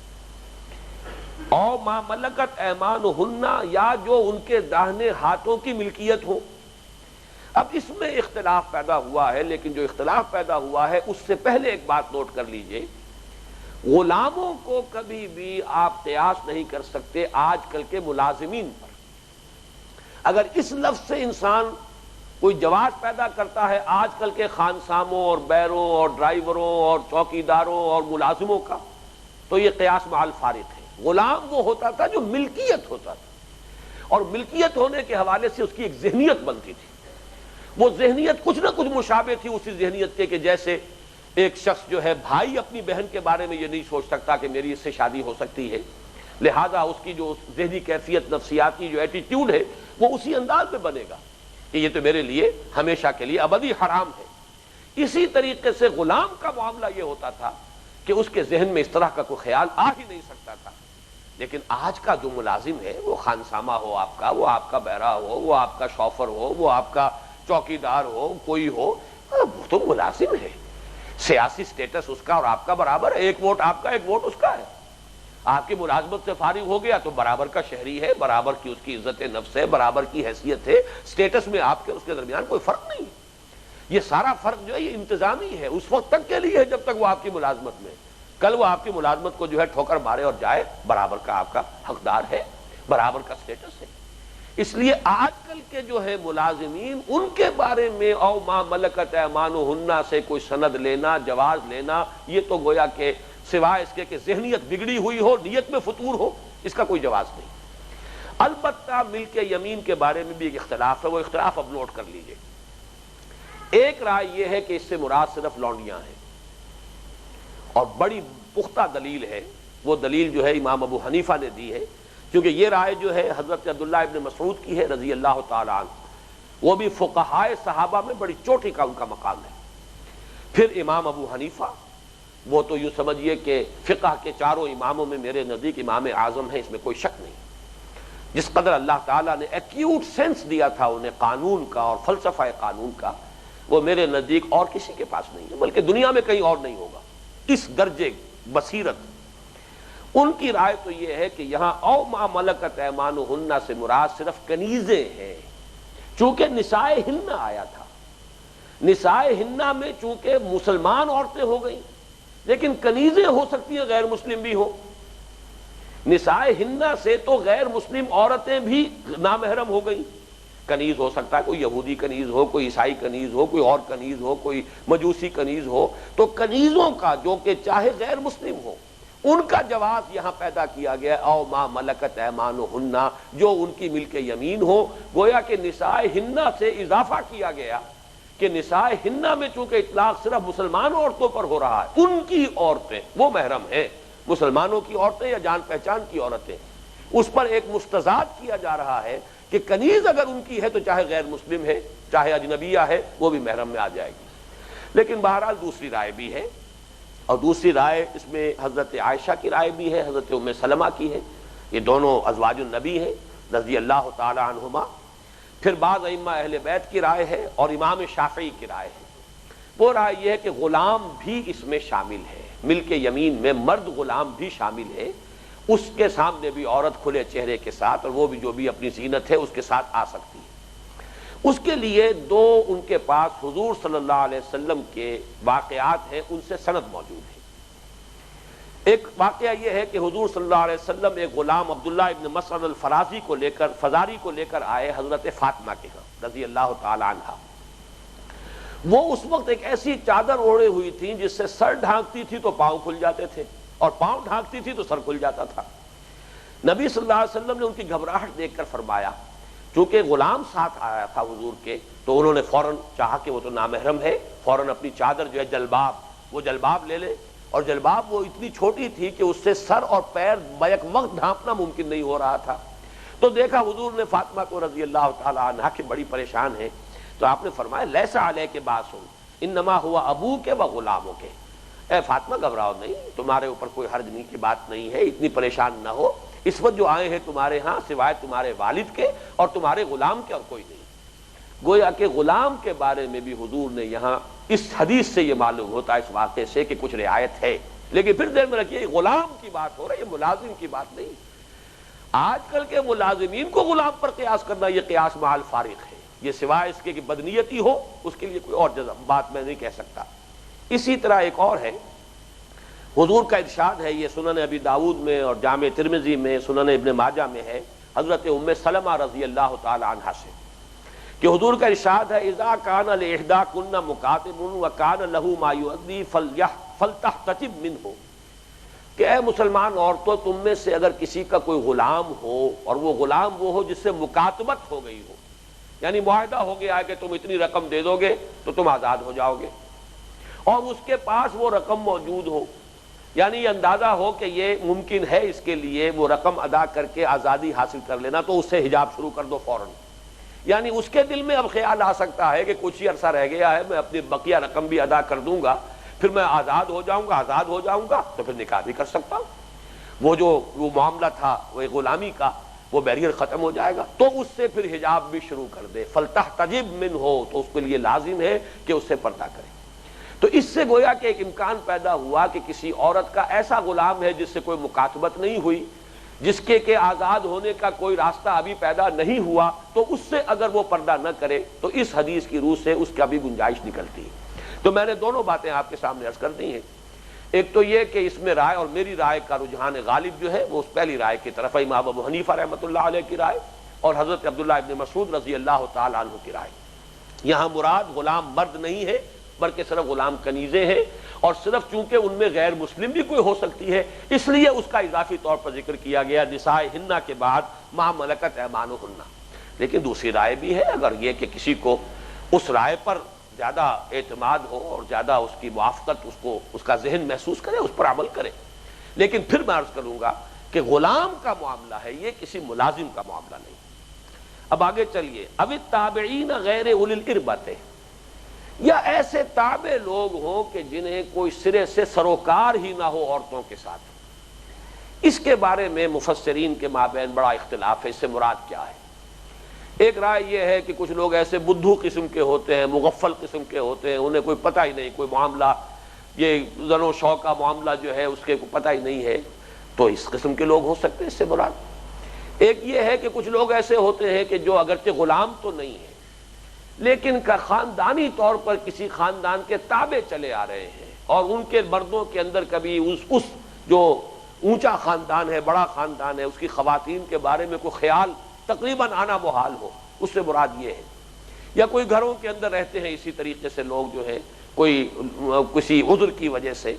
او ما ملکت ایمانہن، یا جو ان کے داہنے ہاتھوں کی ملکیت ہو۔ اب اس میں اختلاف پیدا ہوا ہے، لیکن جو اختلاف پیدا ہوا ہے اس سے پہلے ایک بات نوٹ کر لیجئے، غلاموں کو کبھی بھی آپ قیاس نہیں کر سکتے آج کل کے ملازمین پر۔ اگر اس لفظ سے انسان کوئی جواز پیدا کرتا ہے آج کل کے خانساموں اور بیروں اور ڈرائیوروں اور چوکیداروں اور ملازموں کا، تو یہ قیاس مع الفارق ہے۔ غلام وہ ہوتا تھا جو ملکیت ہوتا تھا، اور ملکیت ہونے کے حوالے سے اس کی ایک ذہنیت بنتی تھی، وہ ذہنیت کچھ نہ کچھ مشابہ تھی اسی ذہنیت کے کہ جیسے ایک شخص جو ہے بھائی اپنی بہن کے بارے میں یہ نہیں سوچ سکتا کہ میری اس سے شادی ہو سکتی ہے، لہذا اس کی جو ذہنی کیفیت، نفسیاتی جو ایٹیٹیوڈ ہے وہ اسی انداز میں بنے گا کہ یہ تو میرے لیے ہمیشہ کے لیے ابدی حرام ہے۔ اسی طریقے سے غلام کا معاملہ یہ ہوتا تھا کہ اس کے ذہن میں اس طرح کا کوئی خیال آ ہی نہیں سکتا تھا۔ لیکن آج کا جو ملازم ہے، وہ خانسامہ ہو آپ کا، وہ آپ کا بیرا ہو، وہ آپ کا شوفر ہو، وہ آپ کا چوکیدار ہو، کوئی ہو، وہ تو ملازم ہے، سیاسی سٹیٹس اس کا اور آپ کا برابر ہے، ایک ووٹ آپ کا ایک ووٹ اس کا ہے۔ آپ کی ملازمت سے فارغ ہو گیا تو برابر کا شہری ہے، برابر کی اس کی عزت نفس ہے، برابر کی حیثیت ہے، سٹیٹس میں آپ کے اس کے درمیان کوئی فرق نہیں ہے۔ یہ سارا فرق جو ہے یہ انتظامی ہے، اس وقت تک کے لیے ہے جب تک وہ آپ کی ملازمت میں، کل وہ آپ کی ملازمت کو جو ہے ٹھوکر مارے اور جائے، برابر کا آپ کا حقدار ہے، برابر کا سٹیٹس ہے۔ اس لیے آج کل کے جو ہے ملازمین، ان کے بارے میں او ما ملکت ایمانہن سے کوئی سند لینا، جواز لینا، یہ تو گویا کہ سوائے اس کے کہ ذہنیت بگڑی ہوئی ہو، نیت میں فطور ہو، اس کا کوئی جواز نہیں۔ البتہ ملک یمین کے بارے میں بھی ایک اختلاف ہے، وہ اختلاف اب نوٹ کر لیجئے۔ ایک رائے یہ ہے کہ اس سے مراد صرف لونڈیاں ہیں، اور بڑی پختہ دلیل ہے، وہ دلیل جو ہے امام ابو حنیفہ نے دی ہے، کیونکہ یہ رائے جو ہے حضرت عبداللہ ابن مسعود کی ہے رضی اللہ تعالی عنہ، وہ بھی فقہائے صحابہ میں بڑی چوٹی کا ان کا مقام ہے۔ پھر امام ابو حنیفہ، وہ تو یوں سمجھیے کہ فقہ کے چاروں اماموں میں میرے نزدیک امام اعظم ہے، اس میں کوئی شک نہیں۔ جس قدر اللہ تعالیٰ نے ایکیوٹ سینس دیا تھا انہیں قانون کا اور فلسفہ قانون کا، وہ میرے نزدیک اور کسی کے پاس نہیں ہے، بلکہ دنیا میں کہیں اور نہیں ہوگا اس درجے بصیرت۔ ان کی رائے تو یہ ہے کہ یہاں او ما ملکت ایمانہن سے مراد صرف کنیزیں ہیں، چونکہ نساء ہن آیا تھا، نساء ہن میں چونکہ مسلمان عورتیں ہو گئیں، لیکن کنیزیں ہو سکتی ہیں غیر مسلم بھی ہو۔ نساء ہن سے تو غیر مسلم عورتیں بھی نامحرم ہو گئیں، کنیز ہو سکتا ہے کوئی یہودی کنیز ہو، کوئی عیسائی کنیز ہو، کوئی اور کنیز ہو، کوئی مجوسی کنیز ہو، تو کنیزوں کا جو کہ چاہے غیر مسلم ہو، ان کا جواز یہاں پیدا کیا گیا او ما ملکت ایمانہن، جو ان کی ملک یمین ہو۔ گویا کہ نساء ہن سے اضافہ کیا گیا کہ نساء ہن میں چونکہ اطلاق صرف مسلمان عورتوں پر ہو رہا ہے، ان کی عورتیں وہ محرم ہیں، مسلمانوں کی عورتیں یا جان پہچان کی عورتیں، اس پر ایک مستضاد کیا جا رہا ہے کہ کنیز اگر ان کی ہے تو چاہے غیر مسلم ہے، چاہے اجنبیہ ہے، وہ بھی محرم میں آ جائے گی۔ لیکن بہرحال دوسری رائے بھی ہے، اور دوسری رائے اس میں حضرت عائشہ کی رائے بھی ہے، حضرت ام سلمہ کی ہے، یہ دونوں ازواج النبی ہیں رضی اللہ تعالی عنہما۔ پھر بعض ائمہ اہل بیت کی رائے ہے، اور امام شافعی کی رائے ہے۔ وہ رائے یہ ہے کہ غلام بھی اس میں شامل ہے، ملک یمین میں مرد غلام بھی شامل ہے، اس کے سامنے بھی عورت کھلے چہرے کے ساتھ، اور وہ بھی جو بھی اپنی زینت ہے اس کے ساتھ آ سکتی ہے۔ اس کے لیے دو ان کے پاس حضور صلی اللہ علیہ وسلم کے واقعات ہیں، ان سے سند موجود ہے۔ ایک واقعہ یہ ہے کہ حضور صلی اللہ علیہ وسلم ایک غلام عبداللہ ابن مسعود الفرازی کو لے کر آئے حضرت فاطمہ کے ہاں رضی اللہ تعالی عنہا۔ وہ اس وقت ایک ایسی چادر اوڑھے ہوئی تھی جس سے سر ڈھانکتی تھی تو پاؤں کھل جاتے تھے، اور پاؤں ڈھانکتی تھی تو سر کھل جاتا تھا۔ نبی صلی اللہ علیہ وسلم نے ان کی گھبراہٹ دیکھ کر فرمایا، چونکہ غلام ساتھ آیا تھا حضور کے، تو انہوں نے فوراً چاہا کہ وہ تو نامحرم ہے، فوراً اپنی چادر جو ہے جلباب لے لے، اور جلباب وہ اتنی چھوٹی تھی کہ اس سے سر اور پیر بیک وقت ڈھانپنا ممکن نہیں ہو رہا تھا۔ تو دیکھا حضور نے فاطمہ کو رضی اللہ تعالی عنہا کہ بڑی پریشان ہے، تو آپ نے فرمایا لیسا علیک باس انما ہوا ابوک و غلامک، اے فاطمہ گھبراؤ نہیں، تمہارے اوپر کوئی حرج نہیں کی بات نہیں ہے، اتنی پریشان نہ ہو، اس وقت جو آئے ہیں تمہارے ہاں سوائے تمہارے والد کے اور تمہارے غلام کے اور کوئی نہیں۔ گویا کہ غلام کے بارے میں بھی حضور نے یہاں اس حدیث سے یہ معلوم ہوتا ہے، اس واقعے سے، کہ کچھ رعایت ہے، لیکن پھر ذہن میں رکھیے غلام کی بات ہو رہی ہے، یہ ملازم کی بات نہیں۔ آج کل کے ملازمین کو غلام پر قیاس کرنا یہ قیاس مع الفارق ہے، یہ سوائے اس کے کہ بدنیتی ہو، اس کے لیے کوئی اور بات میں نہیں کہہ سکتا۔ اسی طرح ایک اور ہے، حضور کا ارشاد ہے، یہ سنن ابی داؤد میں اور جامع ترمذی میں، سنن ابن ماجہ میں ہے، حضرت ام سلمہ رضی اللہ تعالی عنہا سے، کہ حضور کا ارشاد ہے اذا کان لاحداکن مکاتب وکان له ما یؤدی فلتحتجب منه، کہ اے مسلمان عورتوں، تم میں سے اگر کسی کا کوئی غلام ہو، اور وہ غلام وہ ہو جس سے مکاتبت ہو گئی ہو، یعنی معاہدہ ہو گیا ہے کہ تم اتنی رقم دے دو گے تو تم آزاد ہو جاؤ گے، اور اس کے پاس وہ رقم موجود ہو، یعنی یہ اندازہ ہو کہ یہ ممکن ہے اس کے لیے وہ رقم ادا کر کے آزادی حاصل کر لینا، تو اس سے حجاب شروع کر دو فوراً۔ یعنی اس کے دل میں اب خیال آ سکتا ہے کہ کچھ ہی عرصہ رہ گیا ہے، میں اپنی بقیہ رقم بھی ادا کر دوں گا، پھر میں آزاد ہو جاؤں گا تو پھر نکاح بھی کر سکتا ہوں، وہ معاملہ تھا وہ غلامی کا، وہ بیریئر ختم ہو جائے گا، تو اس سے پھر حجاب بھی شروع کر دے، فلتحتجب منہ، تو اس کے لیے لازم ہے کہ اس سے پردہ کرے۔ تو اس سے گویا کہ ایک امکان پیدا ہوا کہ کسی عورت کا ایسا غلام ہے جس سے کوئی مکاتبت نہیں ہوئی، جس کے آزاد ہونے کا کوئی راستہ ابھی پیدا نہیں ہوا، تو اس سے اگر وہ پردہ نہ کرے تو اس حدیث کی روح سے اس کا بھی گنجائش نکلتی ہے۔ تو میں نے دونوں باتیں آپ کے سامنے عرض کر دی ہیں، ایک تو یہ کہ اس میں رائے اور میری رائے کا رجحان غالب جو ہے وہ اس پہلی رائے کی طرف ہے، امام ابو حنیفہ رحمۃ اللہ علیہ کی رائے اور حضرت عبداللہ ابن مسعود رضی اللہ تعالی عنہ کی رائے۔ یہاں مراد غلام مرد نہیں ہے بلکہ صرف غلام کنیزیں ہیں، اور صرف چونکہ ان میں غیر مسلم بھی کوئی ہو سکتی ہے اس لیے اس کا اضافی طور پر ذکر کیا گیا نساء ہن کے بعد ما ملکت ایمانہن۔ لیکن دوسری رائے بھی ہے، اگر یہ کہ کسی کو اس رائے پر زیادہ اعتماد ہو اور زیادہ اس کی موافقت اس کا ذہن محسوس کرے، اس پر عمل کرے، لیکن پھر میں عرض کروں گا کہ غلام کا معاملہ ہے، یہ کسی ملازم کا معاملہ نہیں۔ اب آگے چلیے، اب التابعین غیر اولی الاربۃ، یا ایسے تابع لوگ ہوں کہ جنہیں کوئی سرے سے سروکار ہی نہ ہو عورتوں کے ساتھ، اس کے بارے میں مفسرین کے مابین بڑا اختلاف ہے، اس سے مراد کیا ہے۔ ایک رائے یہ ہے کہ کچھ لوگ ایسے بدھو قسم کے ہوتے ہیں، مغفل قسم کے ہوتے ہیں، انہیں کوئی پتہ ہی نہیں، کوئی معاملہ یہ زن و شوق کا معاملہ جو ہے اس کے کوئی پتہ ہی نہیں ہے، تو اس قسم کے لوگ ہو سکتے ہیں، اس سے مراد۔ ایک یہ ہے کہ کچھ لوگ ایسے ہوتے ہیں کہ جو اگرچہ غلام تو نہیں ہے لیکن کا خاندانی طور پر کسی خاندان کے تابع چلے آ رہے ہیں، اور ان کے مردوں کے اندر کبھی اس جو اونچا خاندان ہے، بڑا خاندان ہے، اس کی خواتین کے بارے میں کوئی خیال تقریباً آنا محال ہو، اس سے مراد یہ ہے۔ یا کوئی گھروں کے اندر رہتے ہیں اسی طریقے سے لوگ جو ہیں کوئی کسی عذر کی وجہ سے۔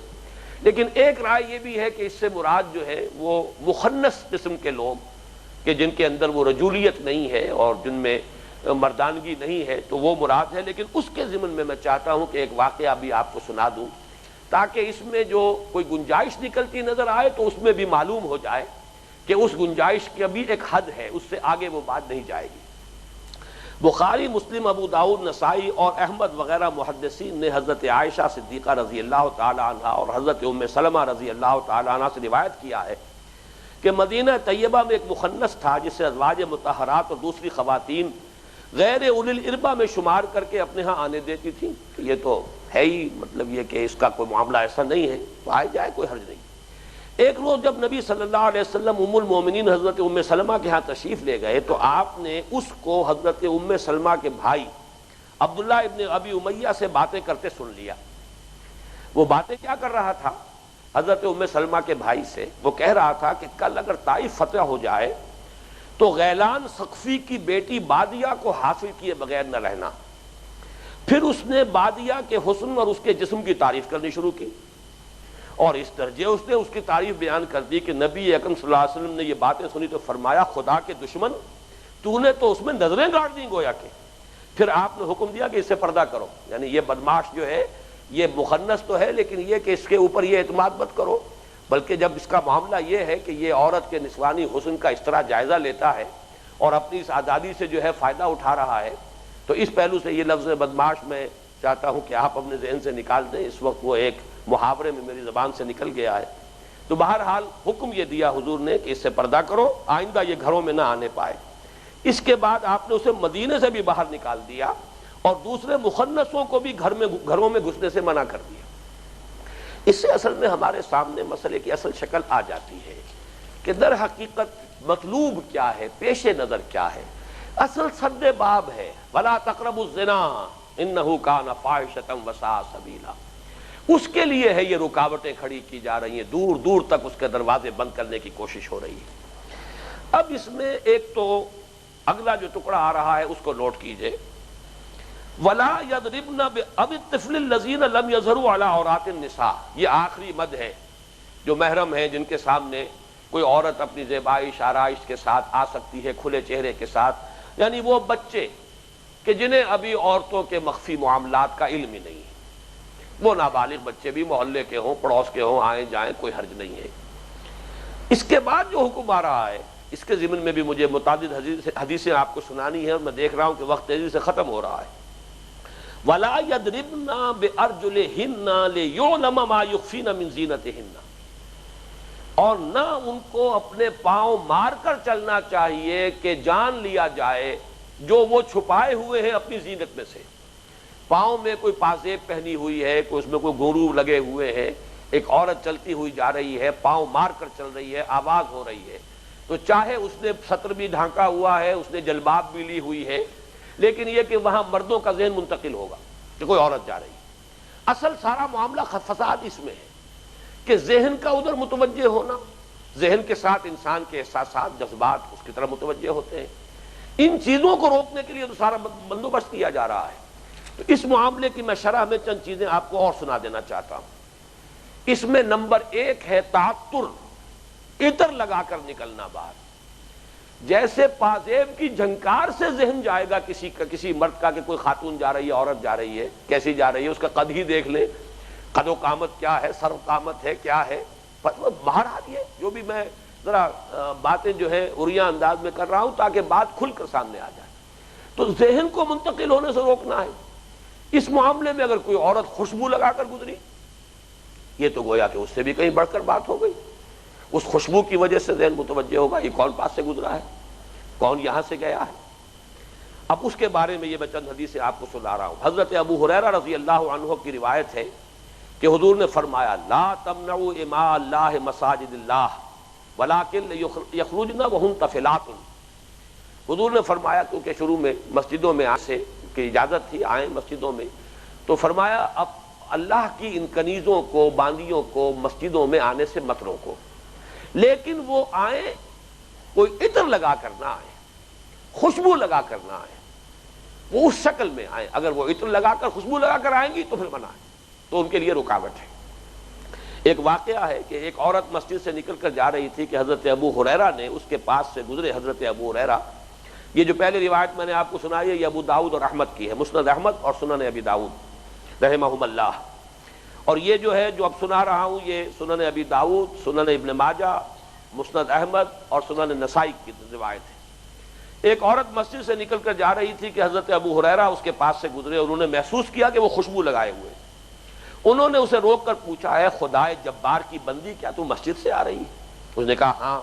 لیکن ایک رائے یہ بھی ہے کہ اس سے مراد جو ہے وہ مخنث قسم کے لوگ کہ جن کے اندر وہ رجولیت نہیں ہے اور جن میں مردانگی نہیں ہے، تو وہ مراد ہے۔ لیکن اس کے ضمن میں چاہتا ہوں کہ ایک واقعہ بھی آپ کو سنا دوں تاکہ اس میں جو کوئی گنجائش نکلتی نظر آئے تو اس میں بھی معلوم ہو جائے کہ اس گنجائش کی بھی ایک حد ہے، اس سے آگے وہ بات نہیں جائے گی۔ بخاری، مسلم، ابو داؤد، نسائی اور احمد وغیرہ محدثین نے حضرت عائشہ صدیقہ رضی اللہ تعالی عنہا اور حضرت ام سلمہ رضی اللہ تعالی عنہا سے روایت کیا ہے کہ مدینہ طیبہ میں ایک مخنث تھا جسے ازواج مطہرات اور دوسری خواتین غیر اولی الاربہ میں شمار کر کے اپنے ہاں آنے دیتی تھیں کہ یہ تو ہے ہی، مطلب یہ کہ اس کا کوئی معاملہ ایسا نہیں ہے، تو آئے جائے، کوئی حرج نہیں۔ ایک روز جب نبی صلی اللہ علیہ وسلم ام المومنین حضرت ام سلمہ کے ہاں تشریف لے گئے تو آپ نے اس کو حضرت ام سلمہ کے بھائی عبداللہ ابن ابی امیہ سے باتیں کرتے سن لیا۔ وہ باتیں کیا کر رہا تھا حضرت ام سلمہ کے بھائی سے؟ وہ کہہ رہا تھا کہ کل اگر طائف فتح ہو جائے تو غیلان ثقفی کی بیٹی بادیہ کو حاصل کیے بغیر نہ رہنا۔ پھر اس نے بادیہ کے حسن اور اس کے جسم کی تعریف کرنی شروع کی، اور اس درجے اس نے اس کی تعریف بیان کر دی کہ نبی اکرم صلی اللہ علیہ وسلم نے یہ باتیں سنی تو فرمایا خدا کے دشمن، تو نے تو اس میں نظریں گاڑ دیں گویا کہ۔ پھر آپ نے حکم دیا کہ اس سے پردہ کرو، یعنی یہ بدماش جو ہے یہ مخنث تو ہے لیکن یہ کہ اس کے اوپر یہ اعتماد مت کرو، بلکہ جب اس کا معاملہ یہ ہے کہ یہ عورت کے نسوانی حسن کا اس طرح جائزہ لیتا ہے اور اپنی اس آزادی سے جو ہے فائدہ اٹھا رہا ہے، تو اس پہلو سے یہ لفظ بدماش میں چاہتا ہوں کہ آپ اپنے ذہن سے نکال دیں، اس وقت وہ ایک محاورے میں میری زبان سے نکل گیا ہے۔ تو بہرحال حکم یہ دیا حضور نے کہ اس سے پردہ کرو، آئندہ یہ گھروں میں نہ آنے پائے۔ اس کے بعد آپ نے اسے مدینے سے بھی باہر نکال دیا اور دوسرے مخنثوں کو بھی گھروں میں گھسنے سے منع کر دیا۔ اس سے اصل میں ہمارے سامنے مسئلے کی اصل شکل آ جاتی ہے کہ در حقیقت مطلوب کیا ہے، پیش نظر کیا ہے۔ اصل سد باب ہے وَلَا تَقْرَبُوا الزِّنَا إِنَّهُ كَانَ فَاحِشَةً وَسَاءَ سَبِيلًا۔ اس کے لیے ہے یہ رکاوٹیں کھڑی کی جا رہی ہیں، دور دور تک اس کے دروازے بند کرنے کی کوشش ہو رہی ہے۔ اب اس میں ایک تو اگلا جو ٹکڑا آ رہا ہے اس کو نوٹ کیجئے، وَلَا يَضْرِبْنَ بِأَبِ الطِّفْلِ الَّذِينَ لَمْ يَظْهَرُوا عَلَىٰ عَوْرَاتِ النِّسَاءِ۔ یہ آخری مد ہے، جو محرم ہیں جن کے سامنے کوئی عورت اپنی زیبائش آرائش کے ساتھ آ سکتی ہے کھلے چہرے کے ساتھ، یعنی وہ بچے کہ جنہیں ابھی عورتوں کے مخفی معاملات کا علم ہی نہیں ہے، وہ نابالغ بچے بھی محلے کے ہوں پڑوس کے ہوں آئیں جائیں کوئی حرج نہیں ہے۔ اس کے بعد جو حکم آ رہا ہے اس کے ضمن میں بھی مجھے متعدد حدیثیں آپ کو سنانی ہے اور میں دیکھ رہا ہوں کہ وقت تیزی سے ختم ہو رہا ہے۔ وَلَا يَضْرِبْنَ بِأَرْجُلِهِنَّ لِيُعْلَمَ مَا يُخْفِينَ مِنْ زِينَتِهِنَّ، اور نہ ان کو اپنے پاؤں مار کر چلنا چاہیے کہ جان لیا جائے جو وہ چھپائے ہوئے ہیں اپنی زینت میں سے۔ پاؤں میں کوئی پازیب پہنی ہوئی ہے، کوئی اس میں کوئی گھنگرو لگے ہوئے ہیں، ایک عورت چلتی ہوئی جا رہی ہے، پاؤں مار کر چل رہی ہے، آواز ہو رہی ہے، تو چاہے اس نے سطر بھی ڈھانکا ہوا ہے، اس نے جلباب بھی لی ہوئی ہے، لیکن یہ کہ وہاں مردوں کا ذہن منتقل ہوگا کہ کوئی عورت جا رہی ہے۔ اصل سارا معاملہ فساد اس میں ہے کہ ذہن کا ادھر متوجہ ہونا، ذہن کے ساتھ انسان کے احساسات جذبات اس کی طرف متوجہ ہوتے ہیں۔ ان چیزوں کو روکنے کے لیے تو سارا بندوبست کیا جا رہا ہے۔ تو اس معاملے کی میں شرح میں چند چیزیں آپ کو اور سنا دینا چاہتا ہوں۔ اس میں نمبر ایک ہے تعطر، عطر لگا کر نکلنا باہر۔ جیسے پازیب کی جھنکار سے ذہن جائے گا کسی مرد کا کہ کوئی خاتون جا رہی ہے، عورت جا رہی ہے، کیسی جا رہی ہے، اس کا قد ہی دیکھ لیں، قد و قامت کیا ہے، سر و قامت ہے کیا ہے، باہر آ رہی ہے۔ جو بھی میں ذرا باتیں جو ہے عریاں انداز میں کر رہا ہوں تاکہ بات کھل کر سامنے آ جائے، تو ذہن کو منتقل ہونے سے روکنا ہے۔ اس معاملے میں اگر کوئی عورت خوشبو لگا کر گزری، یہ تو گویا کہ اس سے بھی کہیں بڑھ کر بات ہو گئی، اس خوشبو کی وجہ سے ذہن متوجہ ہوگا یہ کون پاس سے گزرا ہے، کون یہاں سے گیا ہے۔ اب اس کے بارے میں یہ میں چند حدیثیں آپ کو سنا رہا ہوں۔ حضرت ابو ہریرہ رضی اللہ عنہ کی روایت ہے کہ حضور نے فرمایا لا تمنعوا اماء اللہ مساجد اللہ ولکن یخرجن وہن طفلات۔ حضور نے فرمایا کیونکہ شروع میں مسجدوں میں آنے سے کی اجازت تھی، آئیں مسجدوں میں، تو فرمایا اب اللہ کی ان کنیزوں کو باندیوں کو مسجدوں میں آنے سے مت روکو، لیکن وہ آئیں کوئی عطر لگا کر نہ آئیں، خوشبو لگا کر نہ آئیں، وہ اس شکل میں آئیں۔ اگر وہ عطر لگا کر خوشبو لگا کر آئیں گی تو پھر منع ہے، تو ان کے لیے رکاوٹ ہے۔ ایک واقعہ ہے کہ ایک عورت مسجد سے نکل کر جا رہی تھی کہ حضرت ابو ہریرہ نے اس کے پاس سے گزرے۔ حضرت ابو ہریرہ، یہ جو پہلی روایت میں نے آپ کو سنائی ہے یہ ابو داؤد اور احمد کی ہے، مسند احمد اور سنن ابی داؤد رحمہم اللہ، اور یہ جو ہے جو اب سنا رہا ہوں یہ سنن ابی داؤد، سنن ابن ماجہ، مسند احمد اور سنن نسائی کی روایت ہے۔ ایک عورت مسجد سے نکل کر جا رہی تھی کہ حضرت ابو ہریرہ اس کے پاس سے گزرے، انہوں نے محسوس کیا کہ وہ خوشبو لگائے ہوئے۔ انہوں نے اسے روک کر پوچھا ہے خدائے جبار کی بندی کیا تو مسجد سے آ رہی ہے؟ اس نے کہا ہاں۔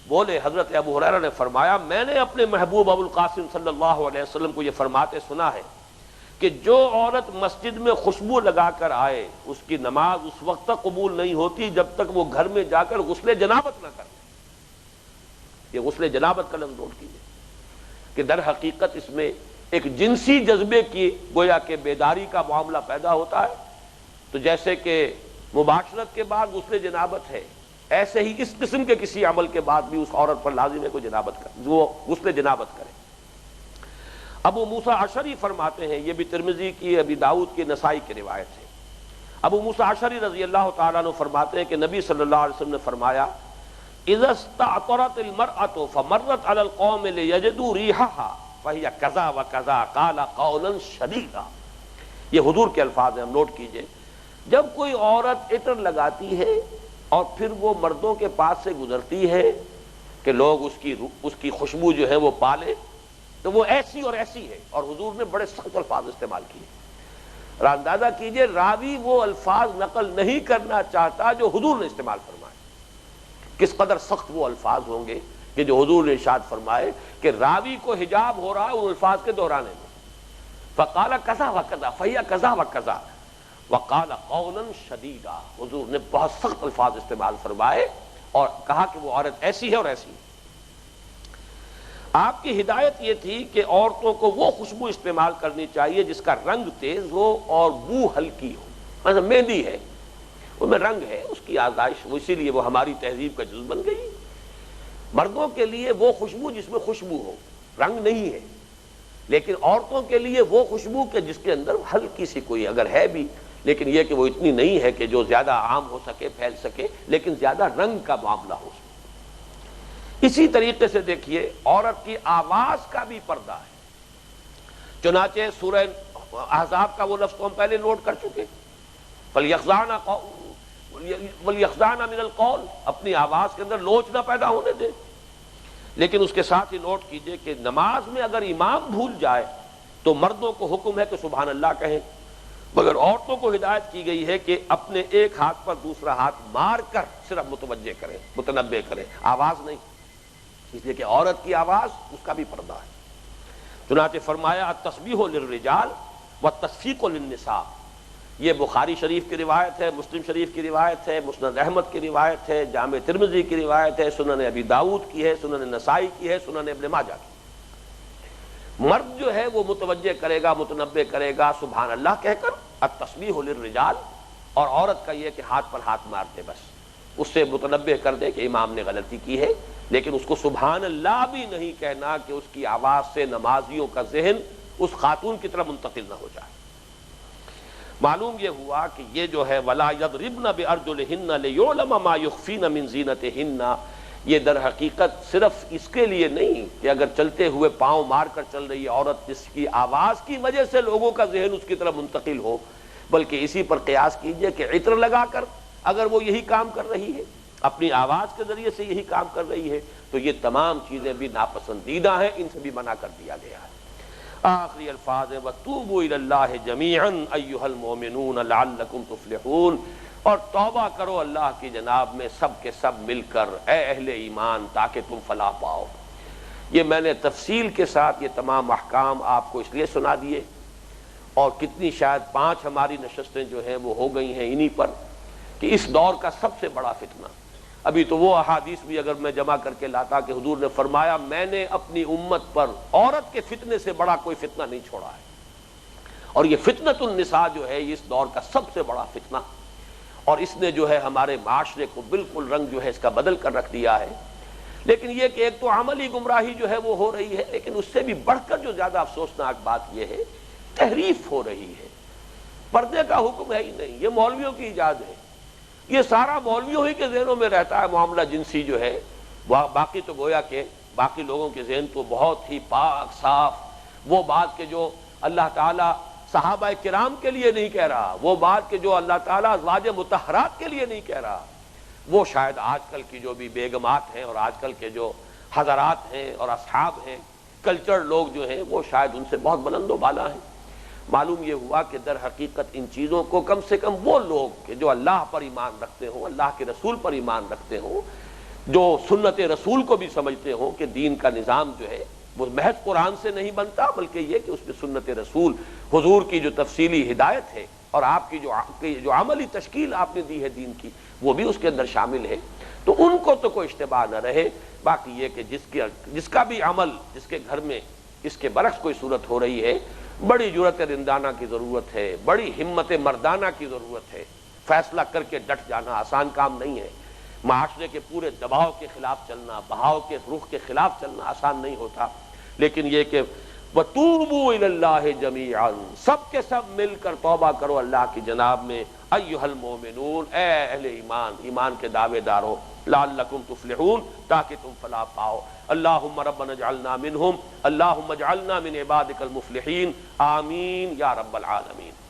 بولے حضرت ابو ہریرہ نے فرمایا میں نے اپنے محبوب ابو القاسم صلی اللہ علیہ وسلم کو یہ فرماتے سنا ہے کہ جو عورت مسجد میں خوشبو لگا کر آئے اس کی نماز اس وقت تک قبول نہیں ہوتی جب تک وہ گھر میں جا کر غسل جنابت نہ کر لے۔ یہ غسل جنابت کا لفظ نوٹ کیجیے کہ در حقیقت اس میں ایک جنسی جذبے کی گویا کہ بیداری کا معاملہ پیدا ہوتا ہے۔ تو جیسے کہ مباشرت کے بعد غسل جنابت ہے، ایسے ہی اس قسم کے کسی عمل کے بعد بھی اس عورت پر لازم ہے کہ وہ غسل جنابت کرے۔ ابو موسیٰ اشعری فرماتے ہیں، یہ بھی ترمذی کی، ابی داؤد کی، نسائی کی روایت ہے، ابو موسیٰ اشعری رضی اللہ تعالیٰ عنہ فرماتے ہیں کہ نبی صلی اللہ علیہ وسلم نے فرمایا اذا استعطرت المرأة فمرت على القوم ليجدوا ريحها فهي كذا وكذا قال قولا شديدا۔ یہ حضور کے الفاظ ہیں، ہم نوٹ کیجئے۔ جب کوئی عورت عطر لگاتی ہے اور پھر وہ مردوں کے پاس سے گزرتی ہے کہ لوگ اس کی خوشبو جو ہے وہ پالے، تو وہ ایسی اور ایسی ہے، اور حضور نے بڑے سخت الفاظ استعمال کیے۔ اور اندازہ کیجئے راوی وہ الفاظ نقل نہیں کرنا چاہتا جو حضور نے استعمال فرمائے، کس قدر سخت وہ الفاظ ہوں گے کہ جو حضور نے ارشاد فرمائے کہ راوی کو حجاب ہو رہا ہے ان الفاظ کے دہرانے میں۔ فقال کذا وکذا فہی کذا وکذا وقال قولا شدیدا، حضور نے بہت سخت الفاظ استعمال فرمائے اور کہا کہ وہ عورت ایسی ہے اور ایسی ہے۔ آپ کی ہدایت یہ تھی کہ عورتوں کو وہ خوشبو استعمال کرنی چاہیے جس کا رنگ تیز ہو اور بو ہلکی ہو۔ مثلا مہندی ہے، وہ میں رنگ ہے، اس کی آزائش، اسی لیے وہ ہماری تہذیب کا جز بن گئی۔ مردوں کے لیے وہ خوشبو جس میں خوشبو ہو، رنگ نہیں ہے، لیکن عورتوں کے لیے وہ خوشبو کہ جس کے اندر ہلکی سی کوئی اگر ہے بھی، لیکن یہ کہ وہ اتنی نہیں ہے کہ جو زیادہ عام ہو سکے، پھیل سکے، لیکن زیادہ رنگ کا معاملہ ہو سکے۔ اسی طریقے سے دیکھیے عورت کی آواز کا بھی پردہ ہے، چنانچہ سورہ احزاب کا وہ لفظ تو ہم پہلے نوٹ کر چکے، وَلْيَخْضَعْنَ مِنَ الْقَوْلِ، اپنی آواز کے اندر لوچ نہ پیدا ہونے دے۔ لیکن اس کے ساتھ ہی نوٹ کیجئے کہ نماز میں اگر امام بھول جائے تو مردوں کو حکم ہے کہ سبحان اللہ کہیں، مگر عورتوں کو ہدایت کی گئی ہے کہ اپنے ایک ہاتھ پر دوسرا ہاتھ مار کر صرف متوجہ کریں، متنبہ کریں، آواز نہیں، اس لیے کہ عورت کی آواز اس کا بھی پردہ ہے۔ چنانچہ فرمایا التسبیح للرجال والتصفیق للنساء، یہ بخاری شریف کی روایت ہے، مسلم شریف کی روایت ہے، مسند احمد کی روایت ہے، جامع ترمذی کی روایت ہے، سنن ابی داؤد کی ہے، سنن نسائی کی ہے، سنن ابن ماجہ کی۔ مرد جو ہے وہ متوجہ کرے گا، متنبہ کرے گا سبحان اللہ کہہ کر، التسبیح للرجال، اور عورت کا یہ کہ ہاتھ پر ہاتھ مار دے، بس اس سے متنبہ کر دے کہ امام نے غلطی کی ہے، لیکن اس کو سبحان اللہ بھی نہیں کہنا کہ اس کی آواز سے نمازیوں کا ذہن اس خاتون کی طرف منتقل نہ ہو جائے۔ معلوم یہ ہوا کہ یہ جو ہے وَلَا يَضْرِبْنَ بِأَرْجُلِهِنَّ لِيُعْلَمَ مَا يُخْفِينَ مِنْ زِينَتِهِنَّ، یہ در حقیقت صرف اس کے لیے نہیں کہ اگر چلتے ہوئے پاؤں مار کر چل رہی ہے عورت جس کی آواز کی وجہ سے لوگوں کا ذہن اس کی طرف منتقل ہو، بلکہ اسی پر قیاس کیجئے کہ عطر لگا کر اگر وہ یہی کام کر رہی ہے، اپنی آواز کے ذریعے سے یہی کام کر رہی ہے، تو یہ تمام چیزیں بھی ناپسندیدہ ہیں، ان سے بھی منع کر دیا گیا ہے۔ آخری الفاظ ہے وَتُوبُوا إِلَى اللَّهِ جَمِيعًا أَيُّهَا الْمُؤْمِنُونَ لَعَلَّكُمْ تُفْلِحُونَ، اور توبہ کرو اللہ کی جناب میں سب کے سب مل کر، اے اہل ایمان، تاکہ تم فلاح پاؤ۔ یہ میں نے تفصیل کے ساتھ یہ تمام احکام آپ کو اس لیے سنا دیے، اور کتنی شاید 5 ہماری نشستیں جو ہیں وہ ہو گئی ہیں انہی پر، کہ اس دور کا سب سے بڑا فتنہ، ابھی تو وہ احادیث بھی اگر میں جمع کر کے لاتا کہ حضور نے فرمایا میں نے اپنی امت پر عورت کے فتنے سے بڑا کوئی فتنہ نہیں چھوڑا ہے، اور یہ فتنۃ النساء جو ہے اس دور کا سب سے بڑا فتنہ، اور اس نے جو ہے ہمارے معاشرے کو بالکل رنگ جو ہے اس کا بدل کر رکھ دیا ہے۔ لیکن یہ کہ ایک تو عملی گمراہی جو ہے وہ ہو رہی ہے، لیکن اس سے بھی بڑھ کر جو زیادہ افسوسناک بات یہ ہے تحریف ہو رہی ہے۔ پردے کا حکم ہے ہی نہیں، یہ مولویوں کی ایجاد ہے، یہ سارا مولویوں ہی کے ذہنوں میں رہتا ہے معاملہ جنسی جو ہے، باقی تو گویا کہ باقی لوگوں کے ذہن تو بہت ہی پاک صاف، وہ بات کہ جو اللہ تعالیٰ صحابہ کرام کے لیے نہیں کہہ رہا، وہ بات کہ جو اللہ تعالیٰ ازواج مطہرات کے لیے نہیں کہہ رہا، وہ شاید آج کل کی جو بھی بیگمات ہیں اور آج کل کے جو حضرات ہیں اور اصحاب ہیں، کلچر لوگ جو ہیں، وہ شاید ان سے بہت بلند و بالا ہیں۔ معلوم یہ ہوا کہ در حقیقت ان چیزوں کو کم سے کم وہ لوگ کہ جو اللہ پر ایمان رکھتے ہوں، اللہ کے رسول پر ایمان رکھتے ہوں، جو سنت رسول کو بھی سمجھتے ہوں کہ دین کا نظام جو ہے وہ محض قرآن سے نہیں بنتا، بلکہ یہ کہ اس میں سنت رسول حضور کی جو تفصیلی ہدایت ہے اور آپ کی جو عملی تشکیل آپ نے دی ہے دین کی، وہ بھی اس کے اندر شامل ہے۔ تو ان کو تو کوئی اشتباہ نہ رہے۔ باقی یہ کہ جس کا بھی عمل، جس کے گھر میں اس کے برعکس کوئی صورت ہو رہی ہے، بڑی جرأت رندانہ کی ضرورت ہے، بڑی ہمت مردانہ کی ضرورت ہے۔ فیصلہ کر کے ڈٹ جانا آسان کام نہیں ہے۔ معاشرے کے پورے دباؤ کے خلاف چلنا، بہاؤ کے رخ کے خلاف چلنا آسان نہیں ہوتا، لیکن یہ کہ وَتُوبُوا إِلَى اللَّهِ جَمِيعًا، سب کے سب مل کر توبہ کرو اللہ کی جناب میں۔ ایھا المؤمنون، اے اہل ایمان، ایمان کے دعوے دارو، لعلکم تفلحون، تاکہ تم فلاح پاؤ۔ اللہم ربنا اجعلنا منہم، اللہم اجعلنا من عبادک المفلحین، آمین یا رب العالمین۔